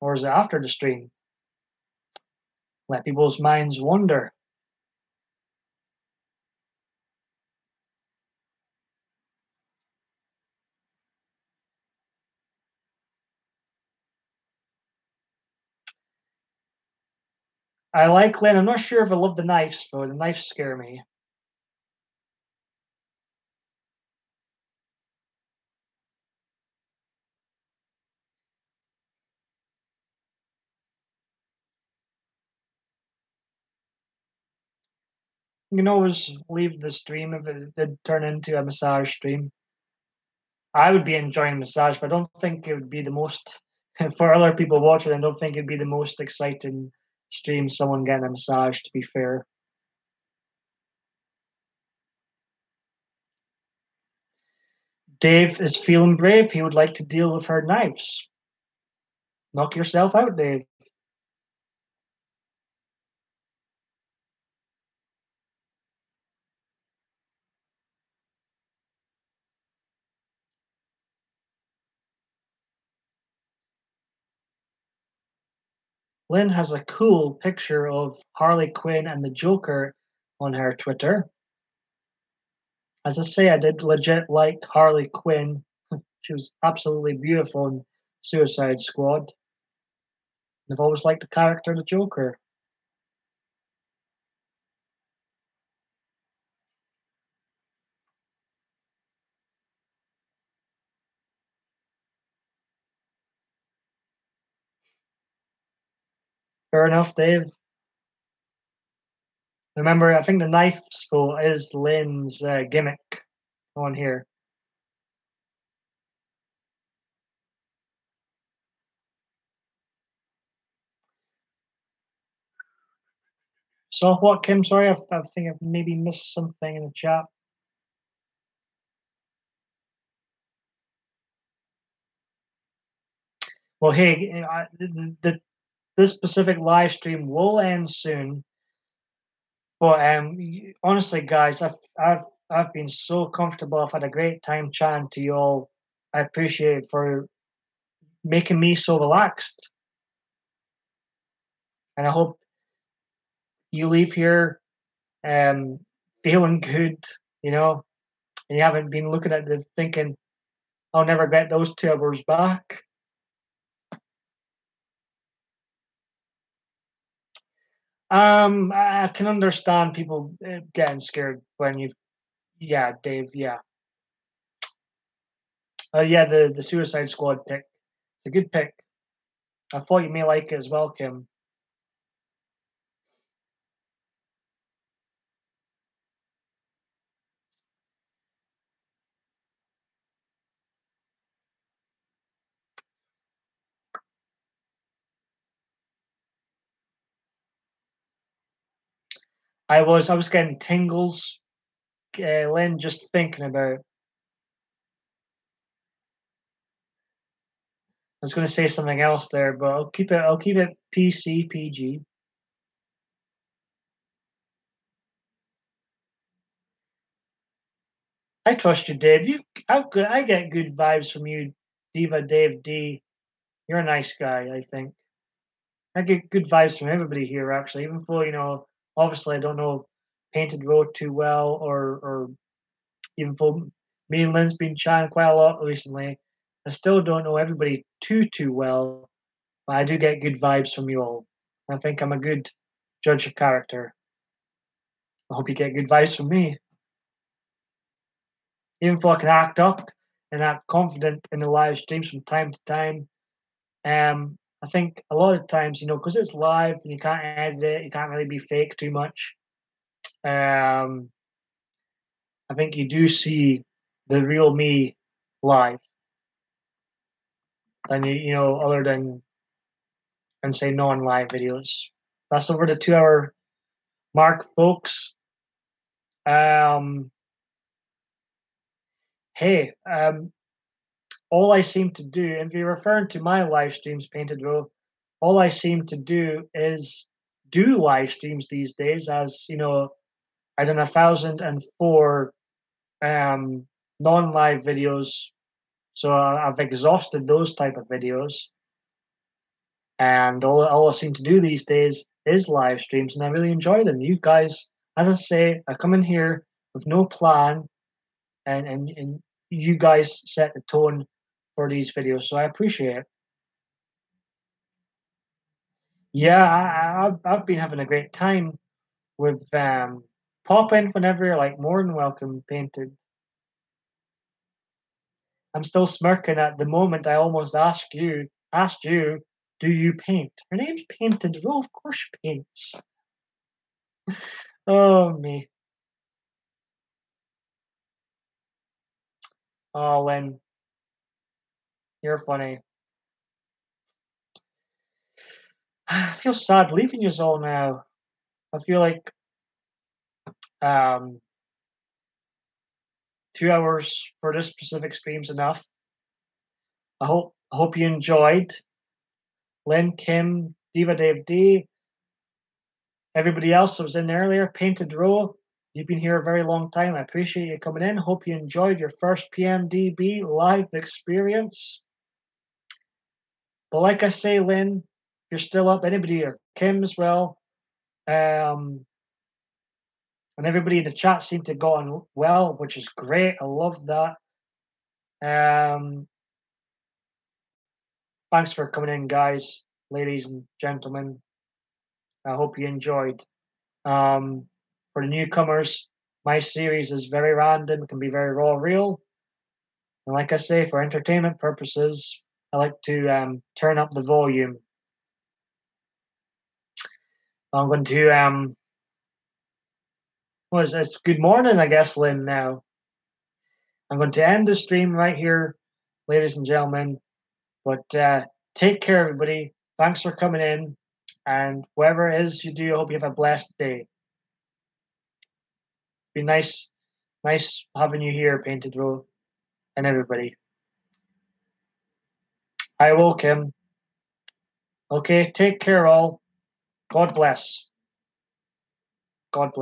or is it after the stream? Let people's minds wander. I like Lynn. I'm not sure if I love the knives, though. The knives scare me. You can always leave the stream if it did turn into a massage stream. I would be enjoying massage, but I don't think it would be the most for other people watching. I don't think it'd be the most exciting stream. Someone getting a massage. To be fair, Dave is feeling brave. He would like to deal with her knives. Knock yourself out, Dave. Lynn has a cool picture of Harley Quinn and the Joker on her Twitter. As I say, I did legit like Harley Quinn. She was absolutely beautiful in Suicide Squad. I've always liked the character the Joker. Fair enough, Dave. Remember, I think the knife school is Lynn's gimmick on here. So what, Kim? Sorry, I think I've maybe missed something in the chat. Well, hey, this specific live stream will end soon, but honestly, guys, I've been so comfortable. I've had a great time chatting to you all. I appreciate it for making me so relaxed, and I hope you leave here feeling good. You know, and you haven't been looking at the thinking, I'll never get those 2 hours back. I can understand people getting scared when you, yeah, Dave, yeah, yeah, the Suicide Squad pick, it's a good pick. I thought you may like it as well, Kim. I was getting tingles, Lynn, just thinking about it. I was going to say something else there, but I'll keep it PC PG. I trust you, Dave. I get good vibes from you, Diva Dave D. You're a nice guy, I think. I get good vibes from everybody here, actually. Even though obviously I don't know Painted Road too well, or even though me and Lynn's been chatting quite a lot recently, I still don't know everybody too well. But I do get good vibes from you all. I think I'm a good judge of character. I hope you get good vibes from me. Even though I can act up and act confident in the live streams from time to time, I think a lot of times, because it's live and you can't edit it, you can't really be fake too much. Um, I think you do see the real me live than other than say non-live videos. That's over the 2 hour mark, folks. Um, hey, all I seem to do, if you're referring to my live streams, Painted Row, all I seem to do is do live streams these days. As you know, I done 1,004 non-live videos, so I've exhausted those type of videos, and all I seem to do these days is live streams, and I really enjoy them. You guys, as I say, I come in here with no plan, and you guys set the tone for these videos, so I appreciate it. Yeah, I've been having a great time with pop in whenever you're like more than welcome, Painted. I'm still smirking at the moment I almost asked you, do you paint? Her name's Painted Row, of course she paints. Oh me. Oh Lynn, you're funny. I feel sad leaving you all now. I feel like um 2 hours for this specific stream's enough. I hope you enjoyed. Lynn, Kim, Diva Dave D, everybody else that was in earlier, Painted Row, you've been here a very long time. I appreciate you coming in. Hope you enjoyed your first PMDB live experience. But like I say, Lynn, if you're still up, anybody or Kim as well, um, and everybody in the chat seemed to go on well, which is great. I love that. Um, Thanks for coming in, guys, ladies and gentlemen. I hope you enjoyed. For the newcomers, my series is very random. It can be very raw, real. And like I say, for entertainment purposes, I like to turn up the volume. I'm going to what is this? Good morning, I guess, Lynn. Now I'm going to end the stream right here, ladies and gentlemen. But take care, everybody. Thanks for coming in, and whatever it is you do, I hope you have a blessed day. Be nice having you here, Painted Row, and everybody. I will, Kim. Okay, take care, all. God bless. God bless.